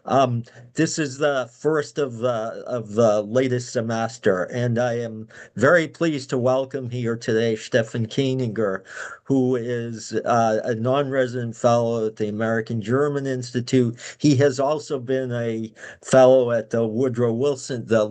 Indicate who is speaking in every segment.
Speaker 1: Um, this is the first of the latest semester, and I am very pleased to welcome here today Stefan Koeniger, who is a non-resident fellow at the American German Institute. He has also been a fellow at the Woodrow Wilson, the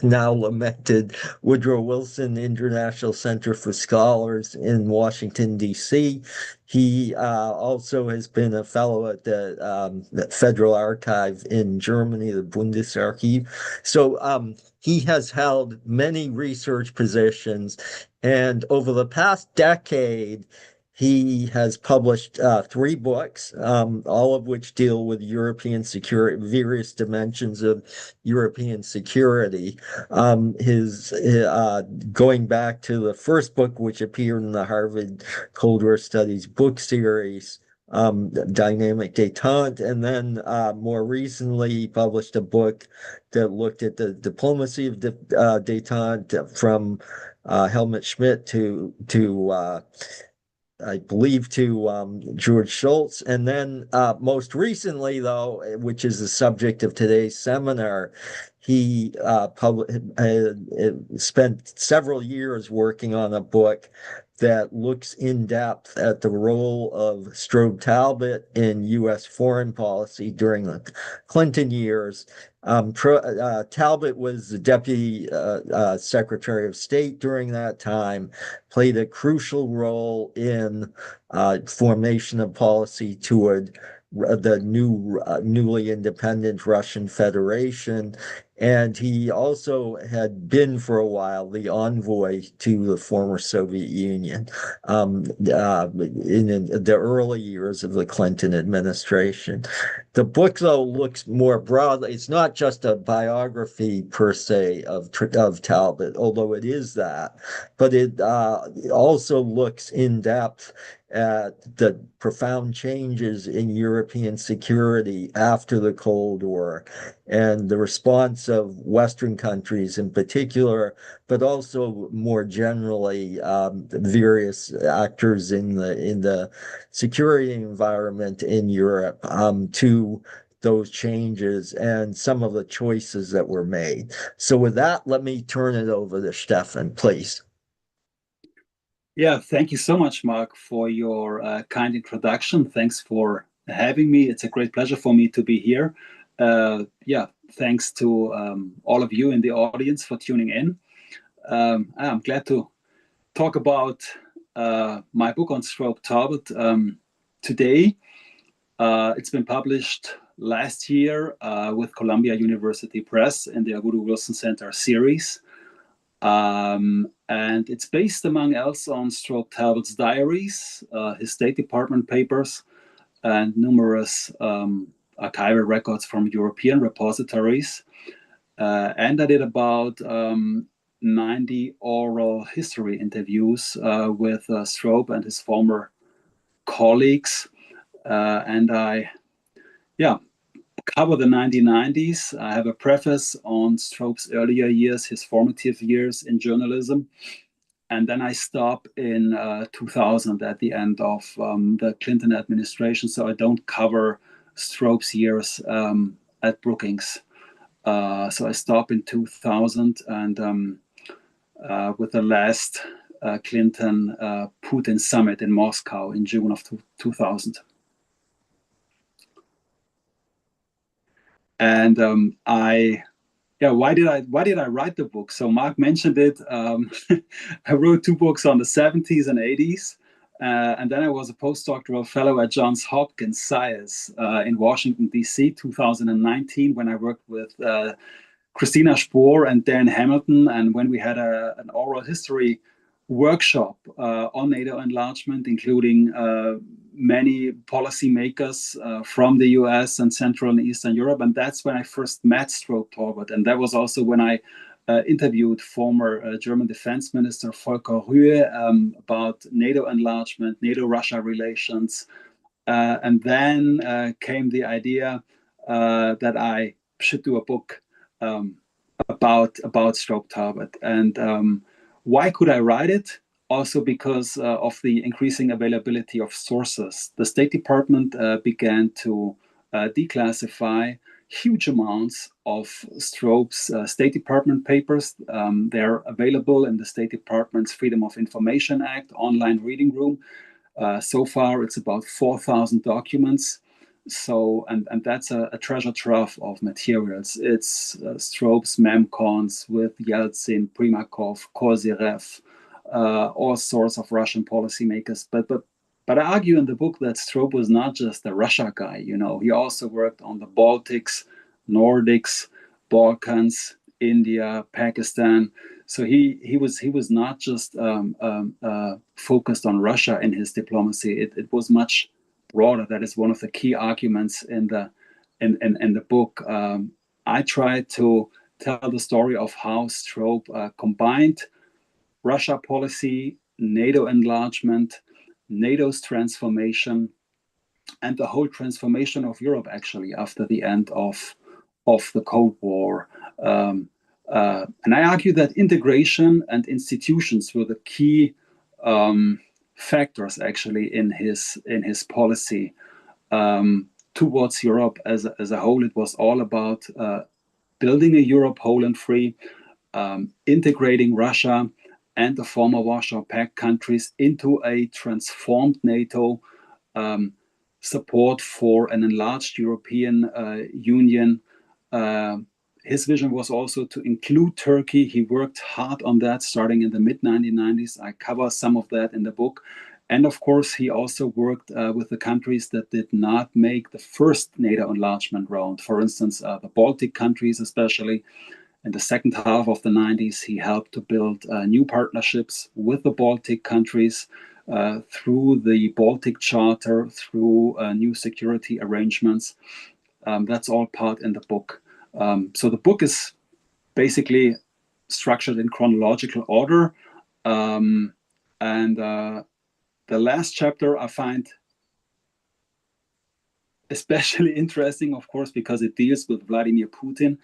Speaker 1: now lamented Woodrow Wilson International Center for Scholars in Washington, D.C. He also has been a fellow at the Federal Archive in Germany, the Bundesarchiv. So he has held many research positions, and over the past decade, he has published three books, all of which deal with European security, various dimensions of European security. His Going back to the first book, which appeared in the Harvard Cold War Studies book series, Dynamic Détente, and then more recently he published a book that looked at the diplomacy of détente from Helmut Schmidt to I believe to George Shultz. And then most recently, though, which is the subject of today's seminar, he spent several years working on a book that looks in depth at the role of Strobe Talbott in U.S. foreign policy during the Clinton years. Talbott was the Deputy Secretary of State during that time, played a crucial role in formation of policy toward the newly independent Russian Federation. And he also had been for a while the envoy to the former Soviet Union in the early years of the Clinton administration. The book, though, looks more broadly. It's not just a biography per se of Talbot, although it is that, but it also looks in depth at the profound changes in European security after the Cold War and the response of Western countries in particular, but also more generally various actors in the security environment in Europe to those changes and some of the choices that were made. So with that, let me turn it over to Stefan, please.
Speaker 2: Yeah, thank you so much, Mark, for your kind introduction. Thanks for having me. It's a great pleasure for me to be here. Yeah, thanks to all of you in the audience for tuning in. I'm glad to talk about my book on Strobe Talbott today. It's been published last year with Columbia University Press in the Woodrow Wilson Center series. And it's based, among else, on Strobe Talbott's diaries, his State Department papers, and numerous archival records from European repositories. And I did about 90 oral history interviews with Strobe and his former colleagues. And I cover the 1990s. I have a preface on Strobe's earlier years, his formative years in journalism. And then I stop in 2000 at the end of the Clinton administration. So I don't cover Strobe's years at Brookings. So I stop in 2000 and with the last Clinton-Putin summit in Moscow in June of 2000. And why did I write the book? So Mark mentioned it. I wrote two books on the 70s and 80s, and then I was a postdoctoral fellow at Johns Hopkins SCIES in Washington D.C. 2019 when I worked with Christina Spohr and Dan Hamilton, and when we had an oral history workshop on NATO enlargement, including many policymakers from the US and Central and Eastern Europe. And that's when I first met Strobe Talbott. And that was also when I interviewed former German Defense Minister Volker Rühe about NATO enlargement, NATO-Russia relations. And then came the idea that I should do a book about Strobe Talbott. And why could I write it? Also because of the increasing availability of sources. The State Department began to declassify huge amounts of Stroop's State Department papers. They're available in the State Department's Freedom of Information Act online reading room. So far, it's about 4,000 documents. So, and that's a treasure trove of materials. It's Stroop's memcons with Yeltsin, Primakov, Kozyrev, all sorts of Russian policymakers. But I argue in the book that Stroop was not just a Russia guy. You know, he also worked on the Baltics, Nordics, Balkans, India, Pakistan. So he was not just focused on Russia in his diplomacy. It was much broader. That is one of the key arguments in the book. I tried to tell the story of how Stroop combined Russia policy, NATO enlargement, NATO's transformation, and the whole transformation of Europe actually after the end of the Cold War. And I argue that integration and institutions were the key factors actually in his policy towards Europe as a whole. It was all about building a Europe whole and free, integrating Russia and the former Warsaw Pact countries into a transformed NATO, support for an enlarged European Union. His vision was also to include Turkey. He worked hard on that starting in the mid-1990s. I cover some of that in the book. And of course, he also worked with the countries that did not make the first NATO enlargement round. For instance, the Baltic countries especially. In the second half of the 90s, he helped to build new partnerships with the Baltic countries through the Baltic Charter, through new security arrangements. That's all part in the book. So the book is basically structured in chronological order. And the last chapter I find especially interesting, of course, because it deals with Vladimir Putin.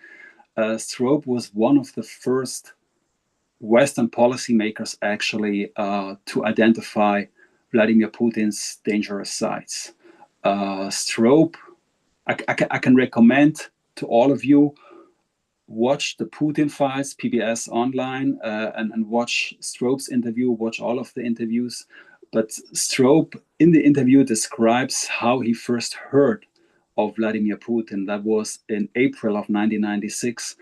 Speaker 2: Stroop was one of the first Western policymakers actually to identify Vladimir Putin's dangerous sides. Stroop, I can recommend to all of you, watch the Putin files, PBS online, and watch Stroop's interview, watch all of the interviews. But Stroop in the interview describes how he first heard of Vladimir Putin. That was in April of 1996,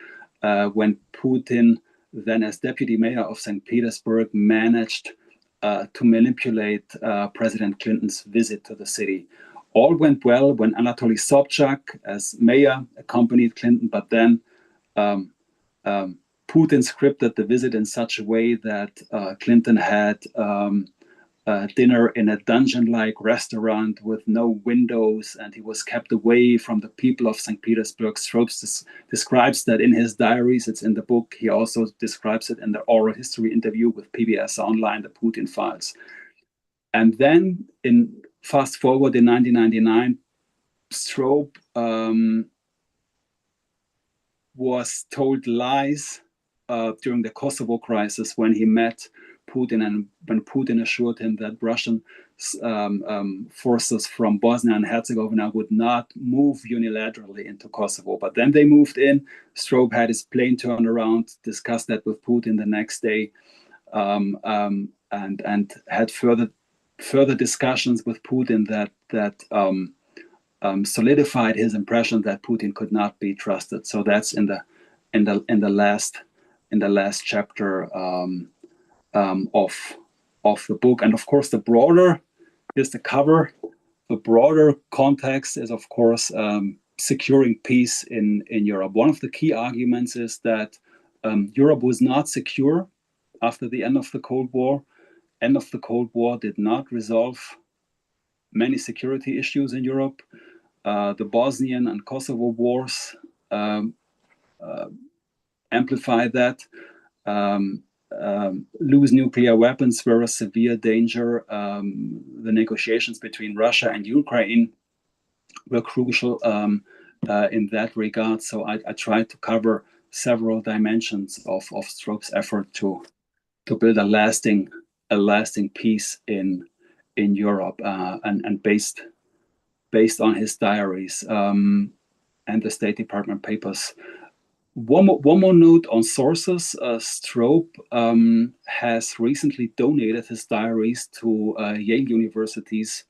Speaker 2: when Putin, then as deputy mayor of St. Petersburg, managed to manipulate President Clinton's visit to the city. All went well when Anatoly Sobchak, as mayor, accompanied Clinton, but then Putin scripted the visit in such a way that Clinton had dinner in a dungeon-like restaurant with no windows, and he was kept away from the people of St. Petersburg. Stroop describes that in his diaries. It's in the book. He also describes it in the oral history interview with PBS Online, the Putin files. And then, fast forward in 1999, Stroop was told lies during the Kosovo crisis when he met Putin, and when Putin assured him that Russian forces from Bosnia and Herzegovina would not move unilaterally into Kosovo. But then they moved in. Stroop had his plane turned around, discussed that with Putin the next day, and had further discussions with Putin that solidified his impression that Putin could not be trusted. So that's in the last chapter of the book. And of course, here's the cover. The broader context is, of course, securing peace in Europe. One of the key arguments is that Europe was not secure after the end of the Cold War. End of the Cold War did not resolve many security issues in Europe. The Bosnian and Kosovo wars amplified that. Loose nuclear weapons were a severe danger. The negotiations between Russia and Ukraine were crucial in that regard. So I tried to cover several dimensions of Stroop's effort to build a lasting peace in Europe, and based based on his diaries and the State Department papers. One more note on sources. Stroop has recently donated his diaries to Yale University's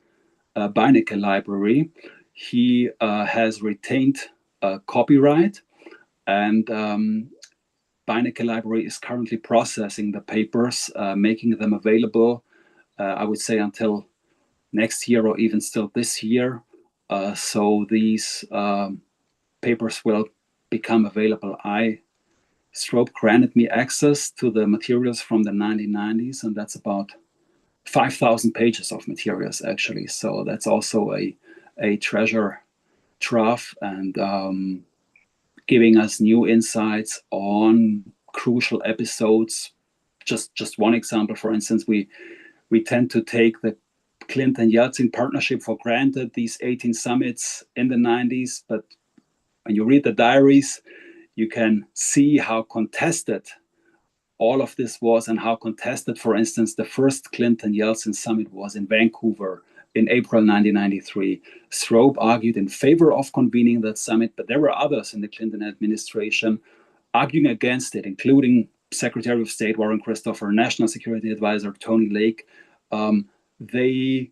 Speaker 2: Beinecke Library. He has retained copyright, and Beinecke Library is currently processing the papers, making them available, I would say, until next year or even still this year. So these papers will become available. Stroop granted me access to the materials from the 1990s, and that's about 5,000 pages of materials, actually. So that's also a treasure trove, and giving us new insights on crucial episodes. Just one example, for instance, we tend to take the Clinton-Yeltsin partnership for granted, these 18 summits in the 90s, but when you read the diaries, you can see how contested all of this was, and how contested, for instance, the first Clinton-Yeltsin summit was in Vancouver in April 1993. Stroop argued in favor of convening that summit, but there were others in the Clinton administration arguing against it, including Secretary of State Warren Christopher, National Security Advisor Tony Lake. They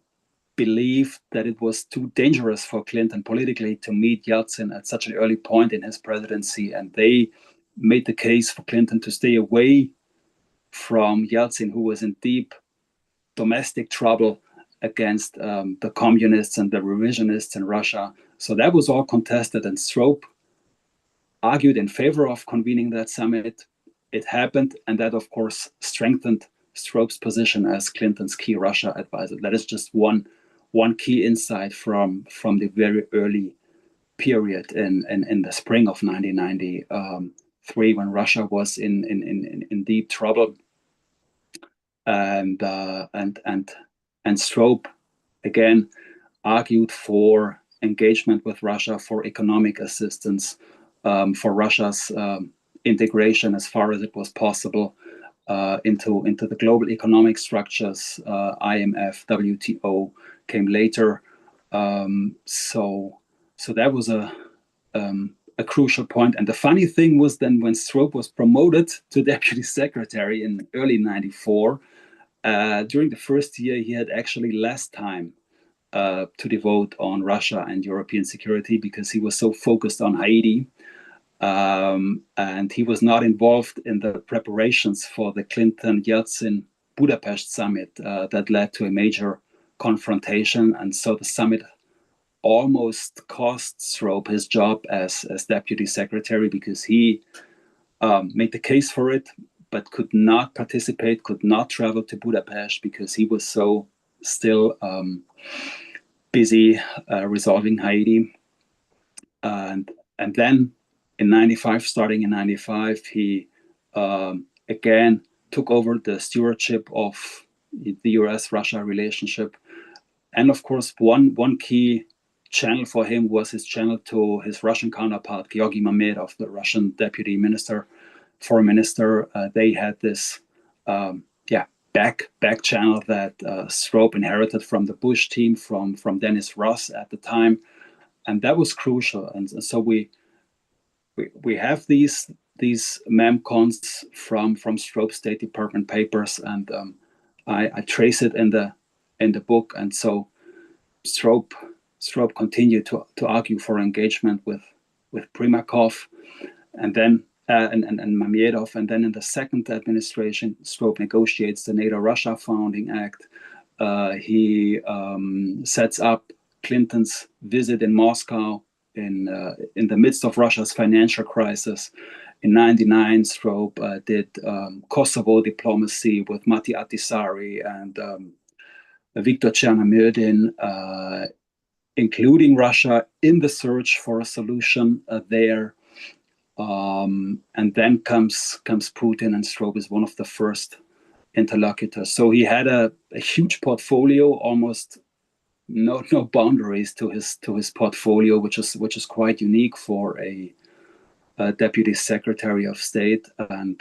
Speaker 2: believed that it was too dangerous for Clinton politically to meet Yeltsin at such an early point in his presidency, and they made the case for Clinton to stay away from Yeltsin, who was in deep domestic trouble against the communists and the revisionists in Russia. So that was all contested, and Stroop argued in favor of convening that summit. It happened, and that, of course, strengthened Stroop's position as Clinton's key Russia advisor. That is just one key insight from the very early period in the spring of 1993, when Russia was in deep trouble, and Stroop again argued for engagement with Russia, for economic assistance, for Russia's integration as far as it was possible into the global economic structures. IMF, WTO came later. So that was a crucial point. And the funny thing was, then when Stroop was promoted to deputy secretary in early '94, during the first year, he had actually less time to devote on Russia and European security, because he was so focused on Haiti. And he was not involved in the preparations for the Clinton-Yeltsin Budapest summit that led to a major confrontation. And so the summit almost cost Stroop his job as deputy secretary, because he made the case for it, but could not participate, could not travel to Budapest, because he was so still busy resolving Haiti. And then in '95, starting in '95, he again took over the stewardship of the US-Russia relationship. And of course, one key channel for him was his channel to his Russian counterpart, Georgy Mamedov, the Russian deputy minister, foreign minister. They had this back channel that Stroop inherited from the Bush team, from Dennis Ross at the time. And that was crucial. And so we have these memcons from Stroop's State Department papers, and I trace it in the book. And so Stroop continued to argue for engagement with Primakov, and then and Mamedov, and then in the second administration, Stroop negotiates the NATO-Russia Founding Act. He sets up Clinton's visit in Moscow in the midst of Russia's financial crisis. In '99, Stroop did Kosovo diplomacy with Matti Ahtisaari and Viktor Chernomyrdin, including Russia in the search for a solution there. And then comes Putin, and Stroop is one of the first interlocutors. So he had a huge portfolio, almost no boundaries to his portfolio, which is quite unique for a deputy secretary of state. And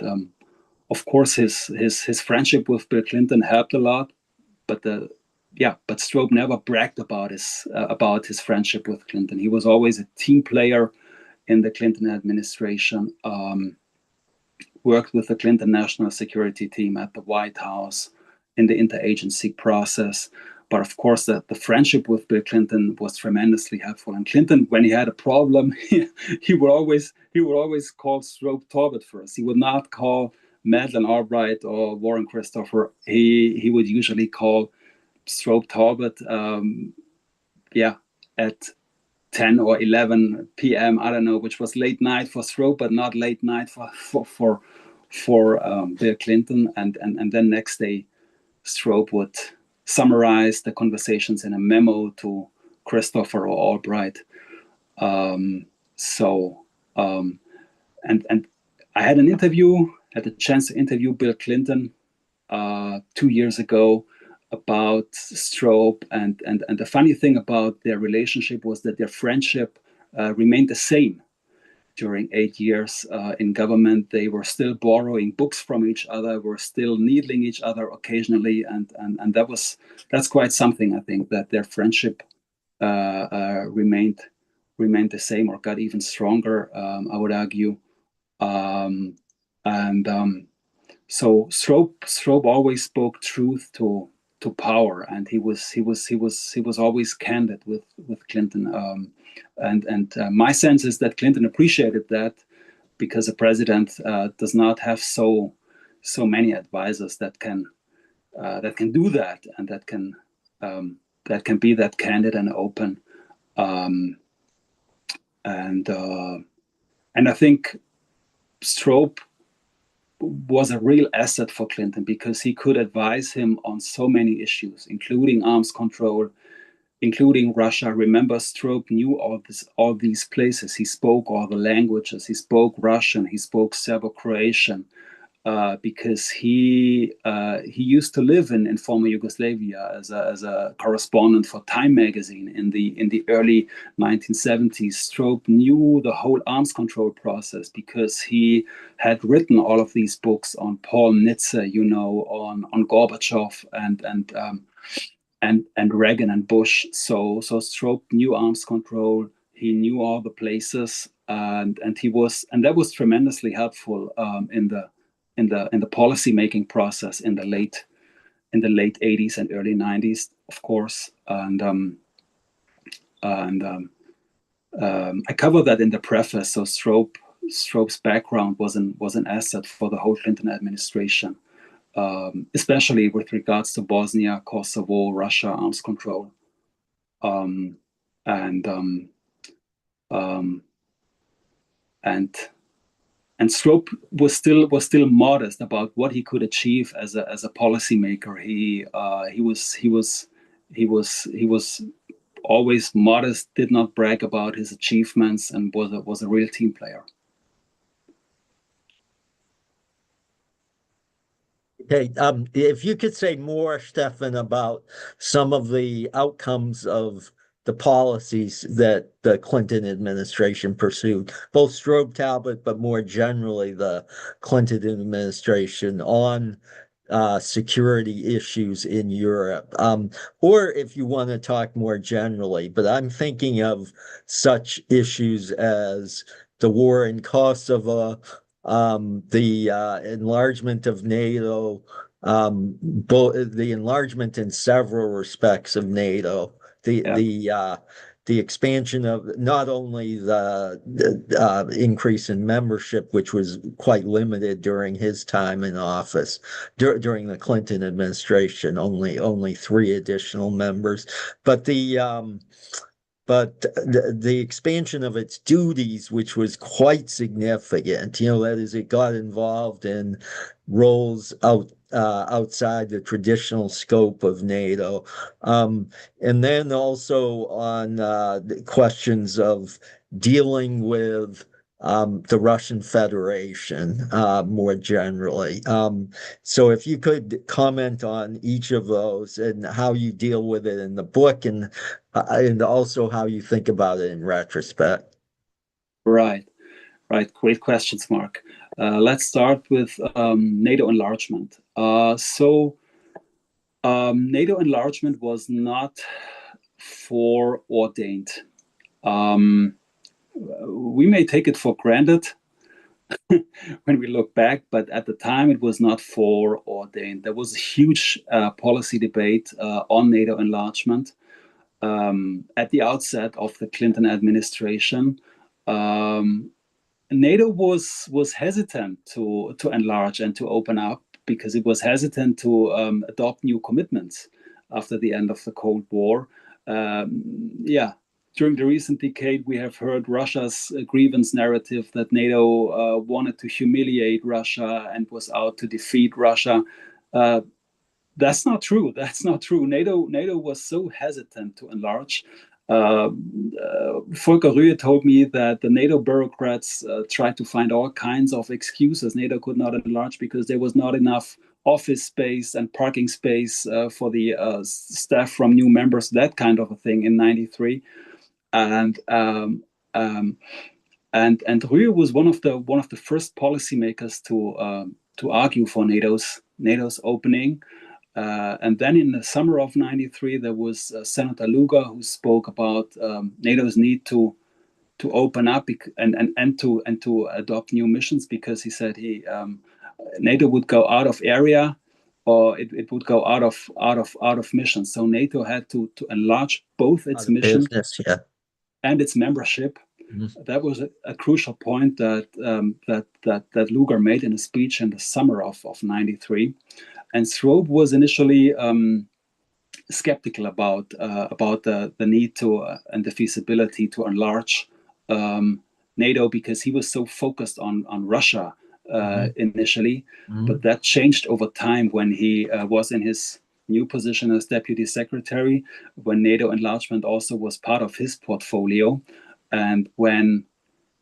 Speaker 2: of course, his friendship with Bill Clinton helped a lot, but the but Strobe never bragged about his friendship with Clinton. He was always a team player in the Clinton administration. Worked with the Clinton National Security Team at the White House in the interagency process. But of course, the friendship with Bill Clinton was tremendously helpful. And Clinton, when he had a problem, he would always call Strobe Talbot first. He would not call Madeleine Albright or Warren Christopher. He would usually call Strobe Talbot, at 10 or 11 p.m. I don't know, which was late night for Strobe, but not late night for Bill Clinton. And then next day, Strobe would summarize the conversations in a memo to Christopher or Albright. And I had the chance to interview Bill Clinton 2 years ago about Strobe, and the funny thing about their relationship was that their friendship remained the same during 8 years in government. They were still borrowing books from each other, were still needling each other occasionally, and that's quite something. I think that their friendship remained the same or got even stronger. I would argue, so Strobe always spoke truth to power, and he was always candid with Clinton. My sense is that Clinton appreciated that, because a president does not have so many advisors that can do that, and that can be that candid and open. And I think Strobe was a real asset for Clinton, because he could advise him on so many issues, including arms control, including Russia. Remember, Strobe knew all these places. He spoke all the languages. He spoke Russian. He spoke Serbo-Croatian, because he used to live in former Yugoslavia as a correspondent for Time magazine in the early 1970s. Strobe knew the whole arms control process, because he had written all of these books on Paul Nitze, on Gorbachev and Reagan and Bush. So Strobe knew arms control. He knew all the places, and that was tremendously helpful in the policy making process in the late 80s and early 90s, of course. And I cover that in the preface. So Strobe's background was an asset for the whole Clinton administration, especially with regards to Bosnia, Kosovo, Russia, arms control, and Strobe was still modest about what he could achieve as a policymaker. He was always modest, did not brag about his achievements, and was a real team player.
Speaker 1: Okay, if you could say more, Stefan, about some of the outcomes of the policies that the Clinton administration pursued, both Strobe Talbot, but more generally the Clinton administration on security issues in Europe. Or if you want to talk more generally, but I'm thinking of such issues as the war in Kosovo, the enlargement of NATO, the enlargement in several respects of NATO, the expansion of not only the increase in membership, which was quite limited during his time in office, during the Clinton administration, only 3 additional members, but the expansion of its duties, which was quite significant, that is, it got involved in roles outside the traditional scope of NATO. And then also on the questions of dealing with the Russian Federation more generally. So if you could comment on each of those and how you deal with it in the book, and also how you think about it in retrospect.
Speaker 2: Right. Great questions, Mark. Let's start with NATO enlargement. NATO enlargement was not foreordained. We may take it for granted when we look back, but at the time it was not foreordained. There was a huge policy debate on NATO enlargement at the outset of the Clinton administration. NATO was hesitant to enlarge and to open up because it was hesitant to adopt new commitments after the end of the Cold War. During the recent decade, we have heard Russia's grievance narrative that NATO wanted to humiliate Russia and was out to defeat Russia. That's not true. That's not true. NATO was so hesitant to enlarge. Volker Rühe told me that the NATO bureaucrats tried to find all kinds of excuses. NATO could not enlarge because there was not enough office space and parking space for the staff from new members, that kind of a thing in '93. And Rühe was one of the first policymakers to argue for NATO's opening. And then in the summer of '93, there was Senator Lugar who spoke about NATO's need to open up and to adopt new missions, because he said NATO would go out of area, or it would go out of mission. So NATO had to enlarge both its mission and its membership. Mm-hmm. That was a crucial point that Lugar made in a speech in the summer of '93. And Strobe was initially skeptical about the need to and the feasibility to enlarge NATO, because he was so focused on Russia initially. Mm-hmm. But that changed over time when he was in his new position as deputy secretary, when NATO enlargement also was part of his portfolio, and when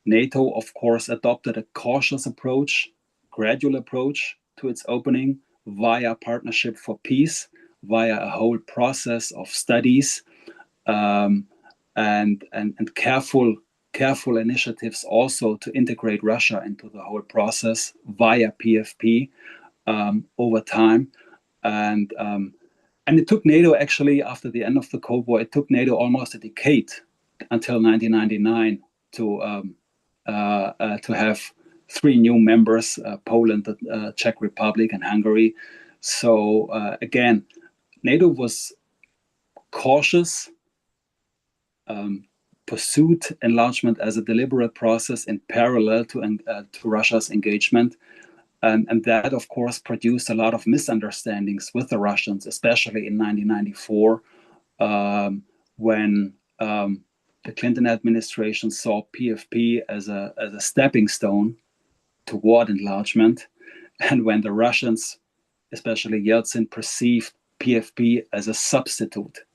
Speaker 2: NATO, of course, adopted a cautious approach, gradual approach to its opening via Partnership for Peace, via a whole process of studies and careful initiatives also to integrate Russia into the whole process via PFP over time. And it took NATO, actually, after the end of the Cold War, it took NATO almost a decade, until 1999, to have 3 new members, Poland, the Czech Republic, and Hungary. So again, NATO was cautious, pursued enlargement as a deliberate process in parallel to Russia's engagement. And that, of course, produced a lot of misunderstandings with the Russians, especially in 1994, when the Clinton administration saw PFP as a stepping stone toward enlargement, and when the Russians, especially Yeltsin, perceived PFP as a substitute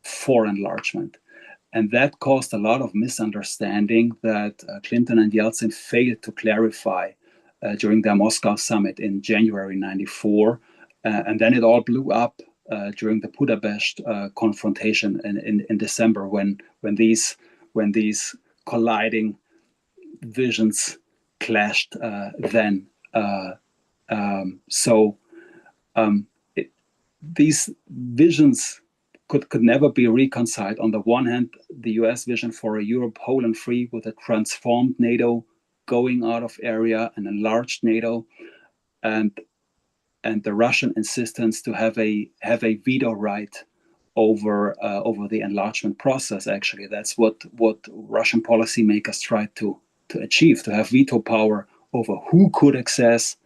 Speaker 2: for enlargement. And that caused a lot of misunderstanding that Clinton and Yeltsin failed to clarify during their Moscow summit in January '94. And then it all blew up during the Budapest confrontation in December, when these colliding visions clashed then. These visions could never be reconciled. On the one hand, the US vision for a Europe whole and free with a transformed NATO, going out of area, an enlarged NATO, and the Russian insistence to have a veto right over the enlargement process. Actually, that's what Russian policymakers tried to achieve, to have veto power over who could access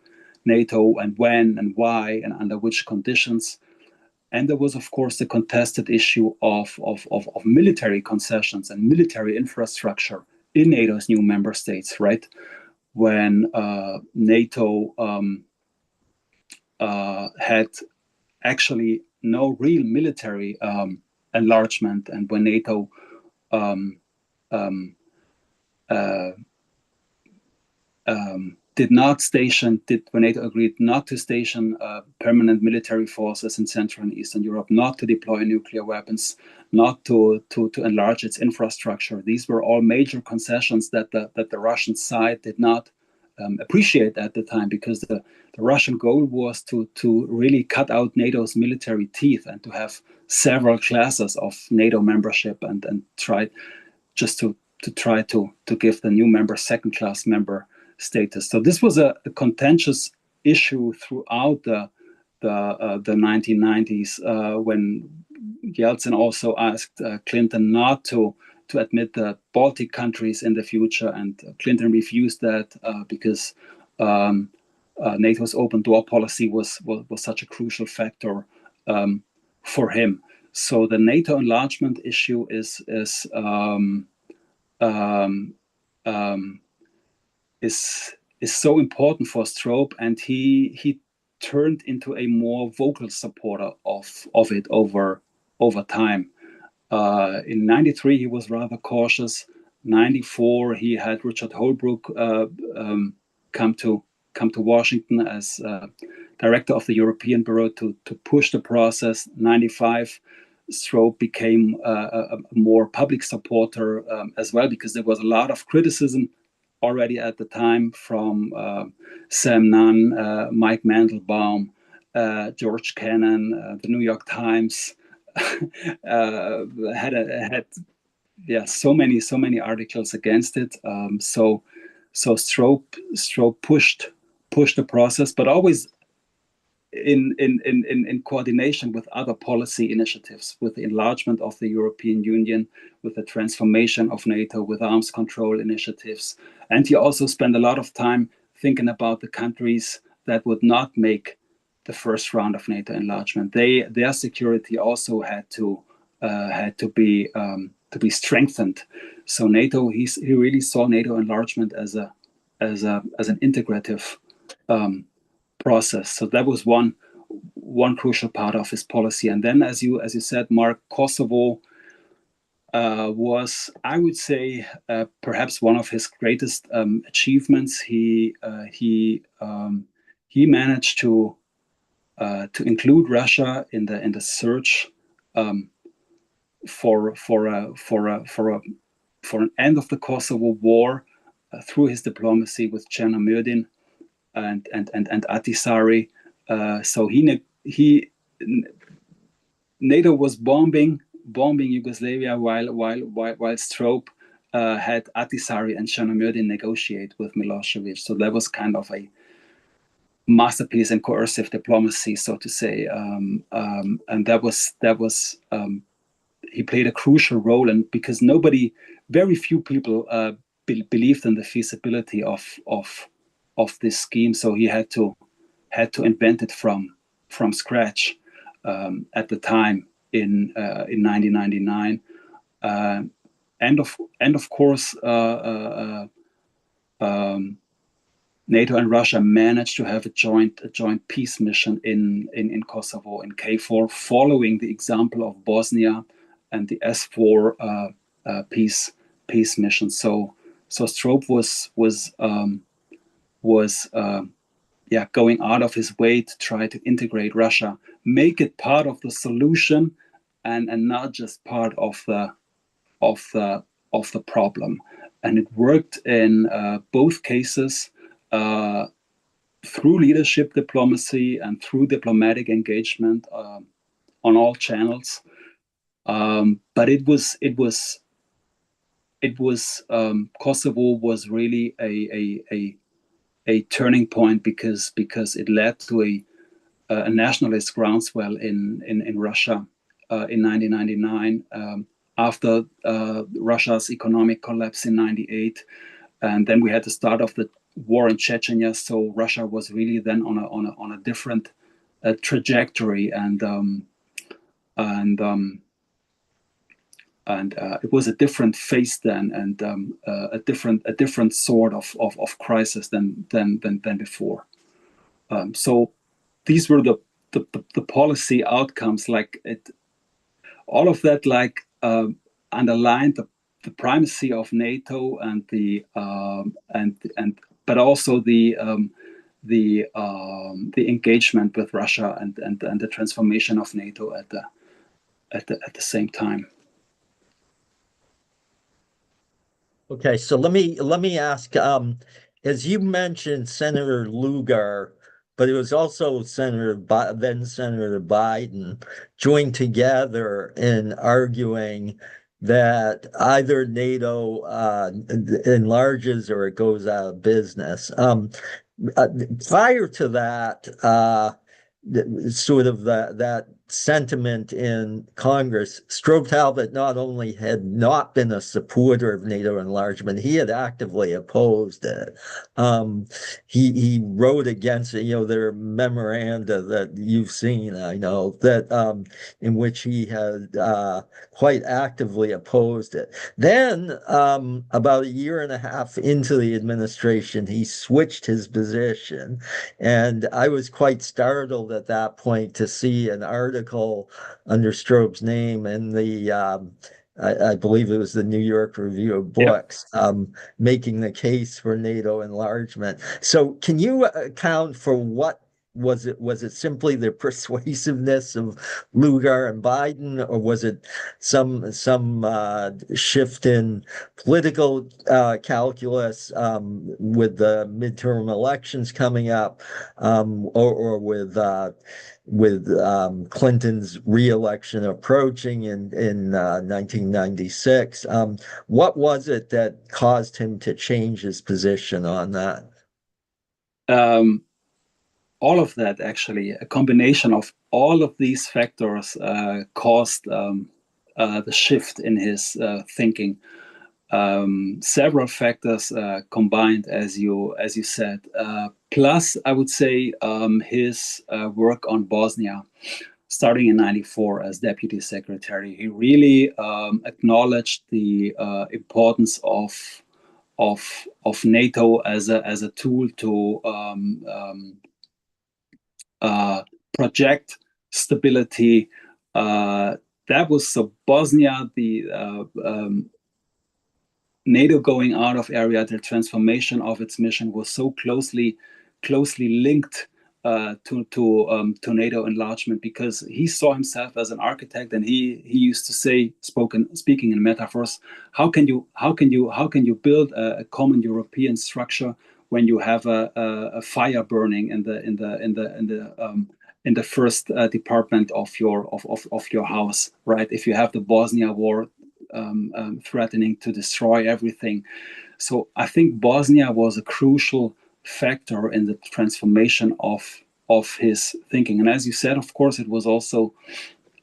Speaker 2: NATO and when and why and under which conditions. And there was, of course, the contested issue of military concessions and military infrastructure in NATO's new member states, right? When NATO had actually no real military enlargement, and when NATO when NATO agreed not to station permanent military forces in Central and Eastern Europe, not to deploy nuclear weapons, not to enlarge its infrastructure. These were all major concessions that the Russian side did not appreciate at the time, because the Russian goal was to really cut out NATO's military teeth and to have several classes of NATO membership, and try just to try to give the new member second-class member status. So this was a contentious issue throughout the 1990s, when Yeltsin also asked Clinton not to admit the Baltic countries in the future, and Clinton refused that because NATO's open door policy was such a crucial factor for him. So the NATO enlargement issue is so important for Stroop, and he turned into a more vocal supporter of it over time. In '93, he was rather cautious. '94, he had Richard Holbrooke come to Washington as director of the European Bureau to push the process. '95, Stroop became a more public supporter as well, because there was a lot of criticism already at the time from Sam Nunn, Mike Mandelbaum, George Kennan, the New York Times. had so many articles against it. So Stroop pushed the process, but always in coordination with other policy initiatives, with the enlargement of the European Union, with the transformation of NATO, with arms control initiatives. And he also spent a lot of time thinking about the countries that would not make the first round of NATO enlargement. Their security also had to be strengthened. So NATO, he really saw NATO enlargement as an integrative process. So that was one crucial part of his policy. And then, as you said, Mark, Kosovo was, I would say, perhaps one of his greatest achievements. He managed to include Russia in the search for an end of the Kosovo War through his diplomacy with Chernomyrdin and Ahtisaari. So NATO was bombing Yugoslavia while Stroop had Ahtisaari and Chernomyrdin negotiate with Milosevic. So that was kind of a masterpiece in coercive diplomacy, so to say, and that was he played a crucial role, and because very few people believed in the feasibility of this scheme, so he had to invent it from scratch at the time in 1999, and of course. NATO and Russia managed to have a joint peace mission in Kosovo, in KFOR, following the example of Bosnia and the S4 peace mission. So Stroop was going out of his way to try to integrate Russia, make it part of the solution, and not just part of the problem. And it worked in both cases. Through leadership diplomacy and through diplomatic engagement on all channels, but it was Kosovo was really a turning point, because it led to a nationalist groundswell in Russia in 1999, after Russia's economic collapse in '98, and then we had the start of the war in Chechnya. So Russia was really then on a different trajectory, and it was a different phase then, and a different sort of crisis than before. So these were the policy outcomes. Like all of that, underlined the primacy of NATO and but also the engagement with Russia and the transformation of NATO at the same time.
Speaker 1: Okay, so let me ask, as you mentioned, Senator Lugar, but it was also then Senator Biden joined together in arguing that either NATO enlarges or it goes out of business. Uh, Prior to that, sort of that sentiment in Congress, Strobe Talbot not only had not been a supporter of NATO enlargement, he had actively opposed it. Um, he wrote against it. There are memoranda that you've seen, I know, that in which he had quite actively opposed it. Then, about a year and a half into the administration, he switched his position. And I was quite startled at that point to see an article under Strobe's name in I believe it was the New York Review of
Speaker 2: Yep.
Speaker 1: Books, making the case for NATO enlargement. So, can you account for what was it? Was it simply the persuasiveness of Lugar and Biden, or was it some shift in political calculus with the midterm elections coming up, or with Clinton's reelection approaching in 1996? What was it that caused him to change his position on that?
Speaker 2: Um, all of that, actually, a combination of all of these factors caused the shift in his thinking. Several factors combined, as you said. Plus, I would say his work on Bosnia, starting in '94 as deputy secretary, he really acknowledged the importance of NATO as a tool to project stability. That was so Bosnia, the NATO going out of area, the transformation of its mission was so closely linked to NATO enlargement, because he saw himself as an architect, and he used to say, speaking in metaphors, how can you build a common European structure when you have a fire burning in the first department of your house, right? If you have the Bosnia war threatening to destroy everything. So I think Bosnia was a crucial factor in the transformation of his thinking. And as you said, of course, it was also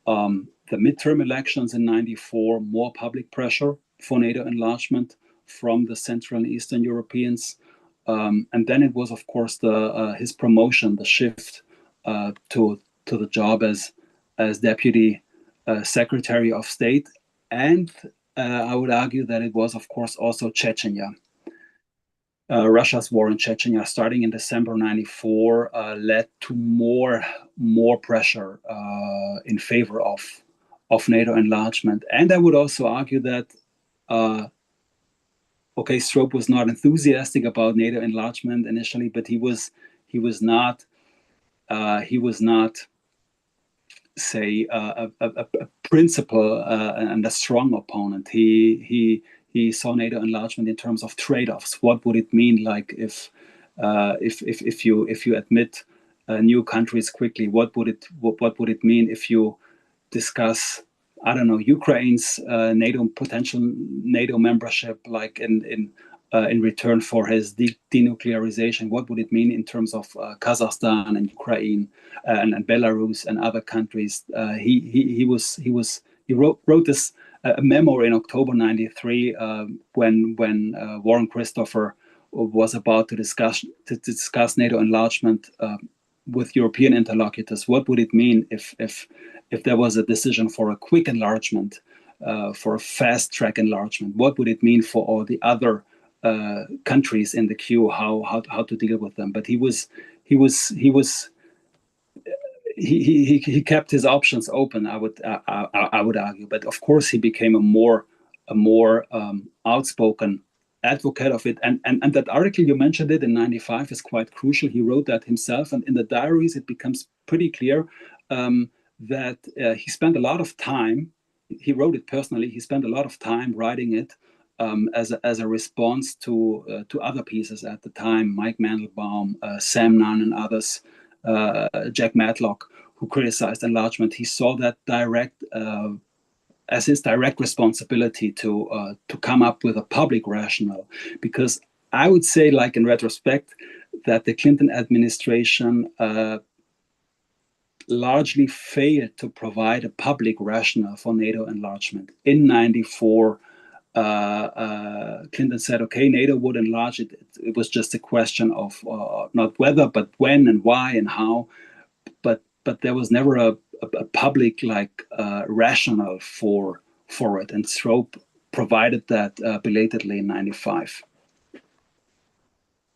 Speaker 2: the midterm elections in '94, more public pressure for NATO enlargement from the Central and Eastern Europeans. And then it was, of course, his promotion, the shift to the job as Deputy Secretary of State. And I would argue that it was, of course, also Chechnya. Russia's war in Chechnya, starting in December '94, led to more pressure in favor of NATO enlargement. And I would also argue that Strobe was not enthusiastic about NATO enlargement initially, but he was not say a principal and a strong opponent. He saw NATO enlargement in terms of trade-offs. What would it mean, like if you admit new countries quickly? What would it mean if you discuss, I don't know, Ukraine's potential NATO membership, like in return for his denuclearization? What would it mean in terms of Kazakhstan and Ukraine and Belarus and other countries? He wrote this a memo in October '93 when Warren Christopher was about to discuss NATO enlargement with European interlocutors. What would it mean if there was a decision for a quick enlargement, for a fast track enlargement? What would it mean for all the other countries in the queue? How to deal with them? But he kept his options open. I would argue, but of course he became a more outspoken advocate of it. And that article you mentioned it in '95 is quite crucial. He wrote that himself, and in the diaries it becomes pretty clear that he spent a lot of time. He wrote it personally. He spent a lot of time writing it as a response to other pieces at the time, Mike Mandelbaum, Sam Nunn, and others, Jack Matlock, who criticized enlargement. He saw that as his direct responsibility to come up with a public rationale, because I would say, like in retrospect, that the Clinton administration largely failed to provide a public rationale for NATO enlargement. In '94, Clinton said, okay, NATO would enlarge it. It was just a question of not whether, but when and why and how. But there was never a public rationale for it, and Stroop provided that belatedly in '95.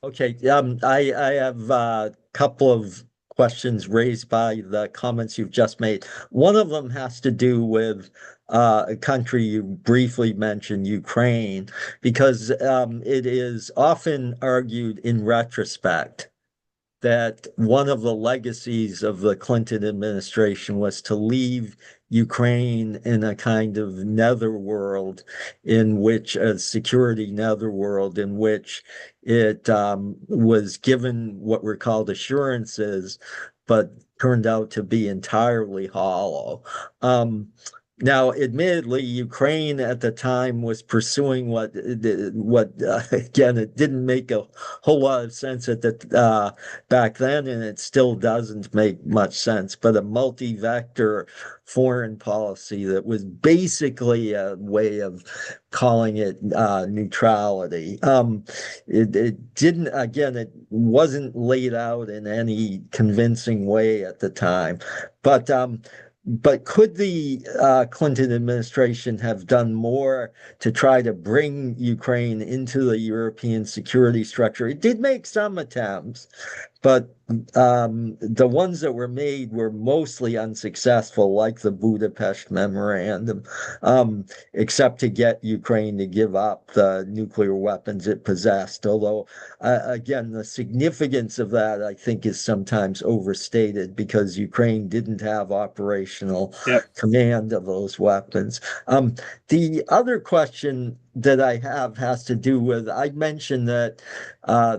Speaker 1: Okay, I have a couple of questions raised by the comments you've just made. One of them has to do with a country you briefly mentioned, Ukraine, because it is often argued in retrospect that one of the legacies of the Clinton administration was to leave Ukraine in a kind of netherworld, in which a security netherworld, in which it was given what were called assurances, but turned out to be entirely hollow. Now, admittedly, Ukraine at the time was pursuing what again, it didn't make a whole lot of sense at the back then, and it still doesn't make much sense. But a multi-vector foreign policy that was basically a way of calling it neutrality. It didn't, again, it wasn't laid out in any convincing way at the time, but could the Clinton administration have done more to try to bring Ukraine into the European security structure? It did make some attempts, but the ones that were made were mostly unsuccessful, like the Budapest Memorandum, except to get Ukraine to give up the nuclear weapons it possessed. Although, again, the significance of that, I think, is sometimes overstated because Ukraine didn't have operational command of those weapons. The other question that I have has to do with, I mentioned that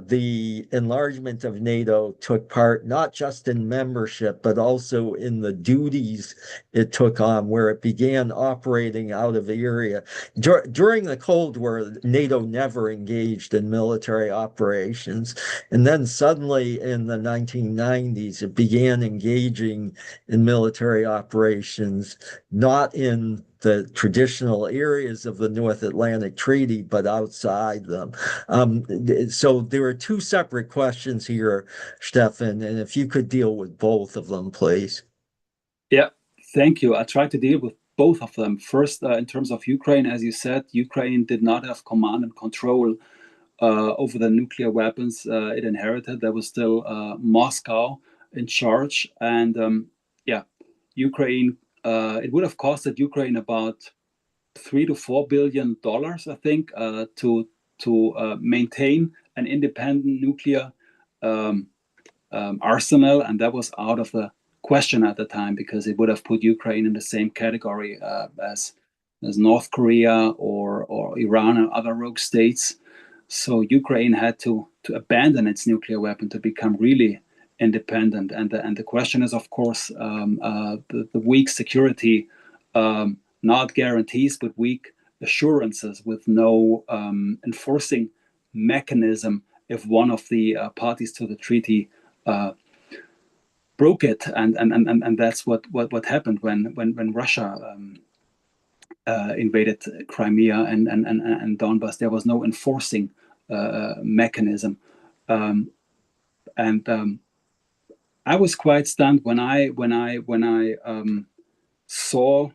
Speaker 1: the enlargement of NATO took part not just in membership, but also in the duties it took on, where it began operating out of the area. During the Cold War, NATO never engaged in military operations. And then suddenly in the 1990s, it began engaging in military operations, not in the traditional areas of the North Atlantic Treaty, but outside them. So there are two separate questions here, Stefan, and if you could deal with both of them, please.
Speaker 2: Yeah, thank you. I tried to deal with both of them. First, in terms of Ukraine, as you said, Ukraine did not have command and control over the nuclear weapons it inherited. There was still Moscow in charge. And Ukraine, it would have costed Ukraine about $3 to $4 billion, I think, to maintain an independent nuclear arsenal, and that was out of the question at the time because it would have put Ukraine in the same category as North Korea or Iran and other rogue states. So Ukraine had to abandon its nuclear weapon to become really independent. And the question is, of course, the weak security, not guarantees, but weak assurances with no enforcing mechanism if one of the parties to the treaty broke it. And that's what happened when Russia invaded Crimea and Donbass. There was no enforcing mechanism. I was quite stunned when I saw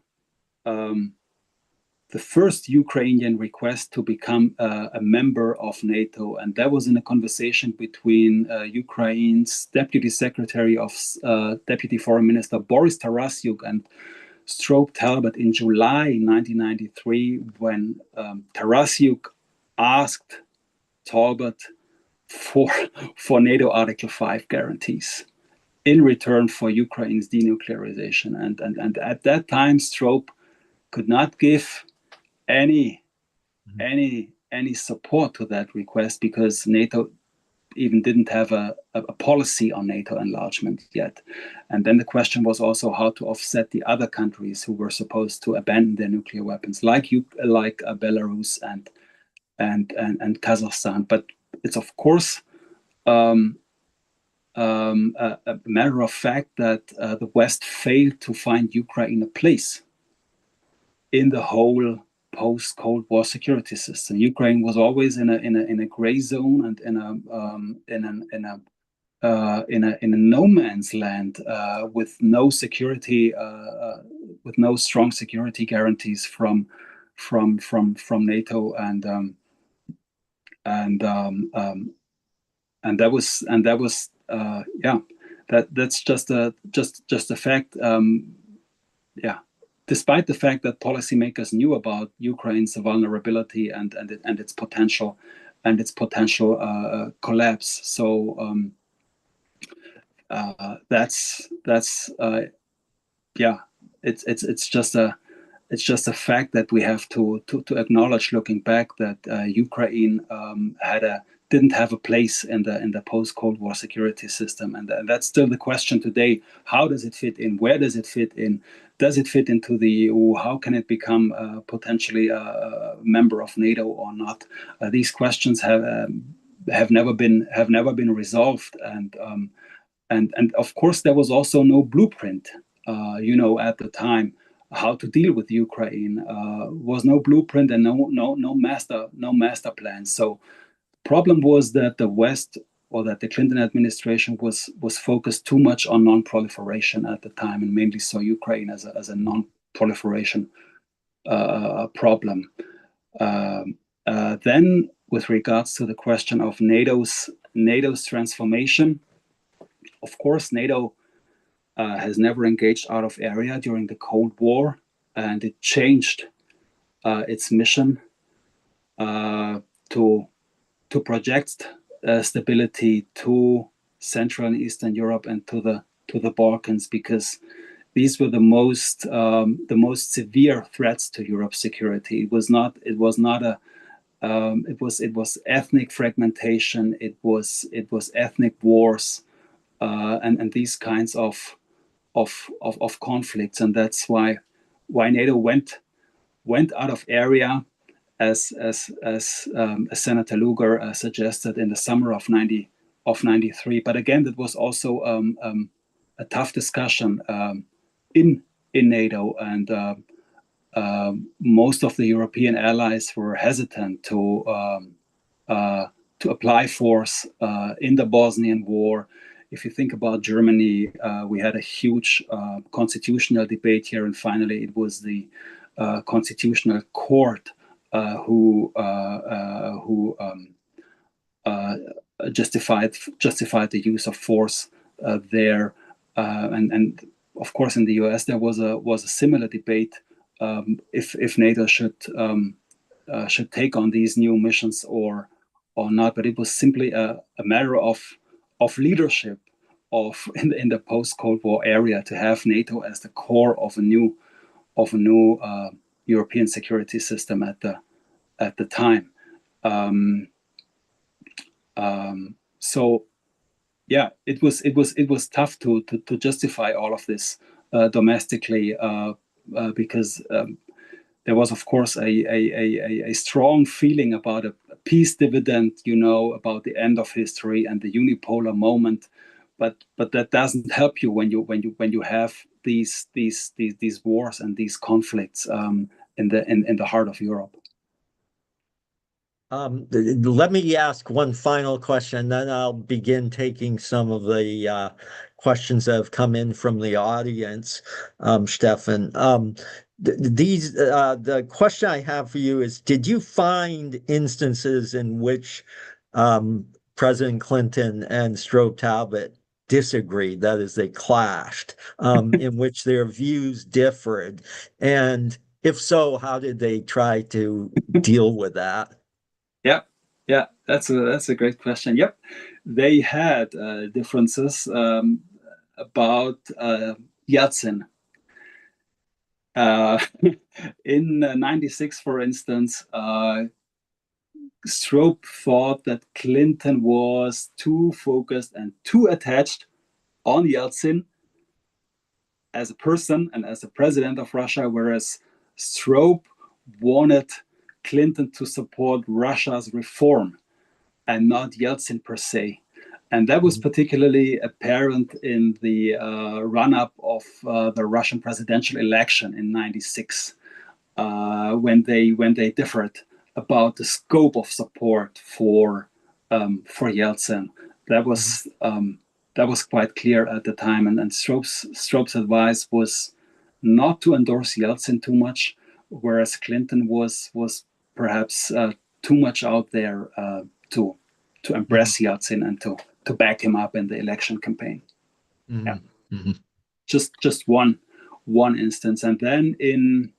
Speaker 2: the first Ukrainian request to become a member of NATO, and that was in a conversation between Ukraine's Deputy Secretary of Deputy Foreign Minister Boris Tarasyuk and Stroop Talbot in July 1993, when Tarasyuk asked Talbot for NATO Article 5 guarantees in return for Ukraine's denuclearization. And at that time, Stroop could not give any any support to that request, because NATO even didn't have a policy on NATO enlargement yet. And then the question was also how to offset the other countries who were supposed to abandon their nuclear weapons, like Belarus and Kazakhstan. But it's of course a matter of fact that the West failed to find Ukraine a place in the whole post-Cold War security system. Ukraine was always in a gray zone and in a no man's land with no security, with no strong security guarantees from NATO, and that was that's just a fact. Despite the fact that policymakers knew about Ukraine's vulnerability and its potential collapse. So it's just a fact that we have to acknowledge, looking back, that Ukraine didn't have a place in the post-Cold War security system, and that's still the question today. How does it fit in? Where does it fit in? Does it fit into the EU? How can it become potentially a member of NATO or not? These questions have never been resolved, and of course there was also no blueprint, at the time, how to deal with Ukraine. Was no blueprint and no master plan. So problem was that the West, or that the Clinton administration was focused too much on non-proliferation at the time, and mainly saw Ukraine as a non-proliferation problem. Then, with regards to the question of NATO's transformation, of course, NATO has never engaged out of area during the Cold War, and it changed its mission to project stability to Central and Eastern Europe and to the Balkans, because these were the most severe threats to Europe's security. It was ethnic fragmentation. It was ethnic wars, and these kinds of conflicts, and that's why NATO went out of area, as Senator Lugar suggested, in the summer of '93. But again, that was also a tough discussion in NATO, and most of the European allies were hesitant to apply force in the Bosnian War. If you think about Germany, we had a huge constitutional debate here, and finally it was the Constitutional Court who justified the use of force there, and of course in the US there was a similar debate if NATO should take on these new missions or not. But it was simply a matter of leadership in the post-Cold War area, to have NATO as the core of a new European security system at the time. So yeah, it was tough to justify all of this domestically, because there was, of course, a strong feeling about a peace dividend, about the end of history and the unipolar moment. But that doesn't help you when you have these wars and these conflicts in the heart of Europe.
Speaker 1: Let me ask one final question, then I'll begin taking some of the questions that have come in from the audience, Stefan. The question I have for you is, did you find instances in which President Clinton and Strobe Talbot disagreed, that is, they clashed, in which their views differed? And if so, how did they try to deal with that?
Speaker 2: Yeah, that's a great question. Yep, they had differences about Yeltsin. Uh, in '96, for instance, Stroop thought that Clinton was too focused and too attached on Yeltsin as a person and as a president of Russia, whereas Stroop wanted Clinton to support Russia's reform and not Yeltsin per se. And that was
Speaker 1: Mhm.
Speaker 2: particularly apparent in the run up of the Russian presidential election in '96, when they differed about the scope of support for Yeltsin. That
Speaker 1: Mhm.
Speaker 2: was um, that was quite clear at the time, and Stroop's advice was not to endorse Yeltsin too much, whereas Clinton was perhaps too much out there to
Speaker 1: Mhm.
Speaker 2: embrace Yeltsin and to back him up in the election campaign. Yeah,
Speaker 1: Mhm. Mhm.
Speaker 2: just one instance, and then in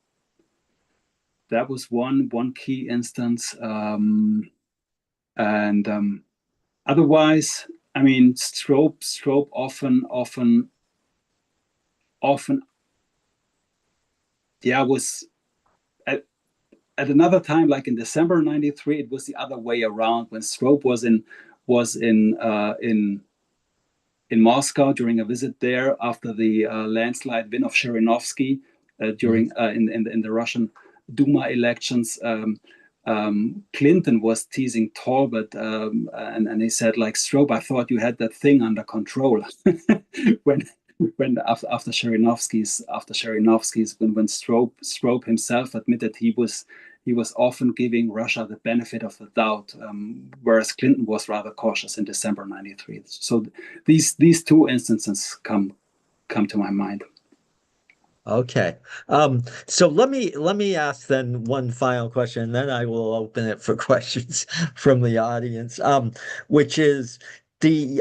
Speaker 2: that was one key instance, and otherwise, I mean, Stroop often, yeah, was at, at another time, like in December '93, it was the other way around when Stroop was in Moscow during a visit there after the landslide win of Zhirinovsky
Speaker 1: Mhm.
Speaker 2: during in the Russian Duma elections. Clinton was teasing Talbot, and he said, like, Strobe, I thought you had that thing under control. when after Zhirinovsky's when Strobe himself admitted he was often giving Russia the benefit of the doubt, whereas Clinton was rather cautious in December '93. So these two instances come to my mind.
Speaker 1: Okay. So let me ask then one final question, and then I will open it for questions from the audience. Which is the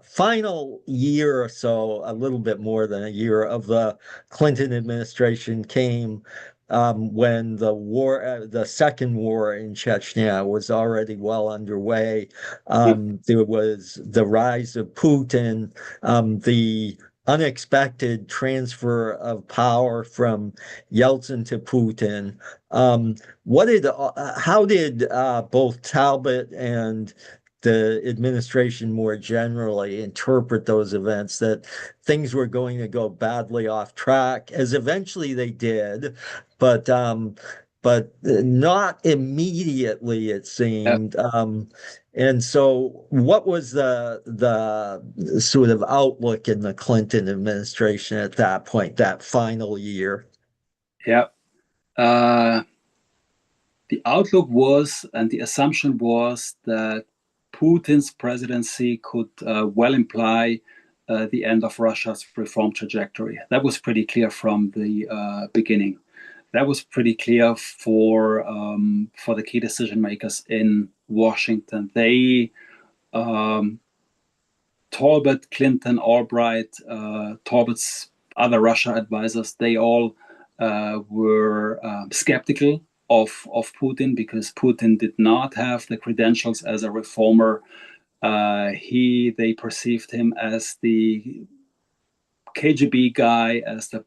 Speaker 1: final year or so, a little bit more than a year of the Clinton administration came when the second war in Chechnya was already well underway.
Speaker 2: Yeah,
Speaker 1: There was the rise of Putin, the unexpected transfer of power from Yeltsin to Putin. How did both Talbot and the administration more generally interpret those events, that things were going to go badly off track, as eventually they did, but not immediately, it
Speaker 2: yeah,
Speaker 1: seemed. And so, what was the sort of outlook in the Clinton administration at that point, that final year?
Speaker 2: yeah. Uh, the outlook was, and the assumption was that Putin's presidency could well imply the end of Russia's reform trajectory. That was pretty clear from the beginning. That was pretty clear for the key decision makers in Washington. They Talbot, Clinton, Albright, Talbot's other Russia advisors, they all were skeptical of Putin because Putin did not have the credentials as a reformer. They perceived him as the KGB guy, as the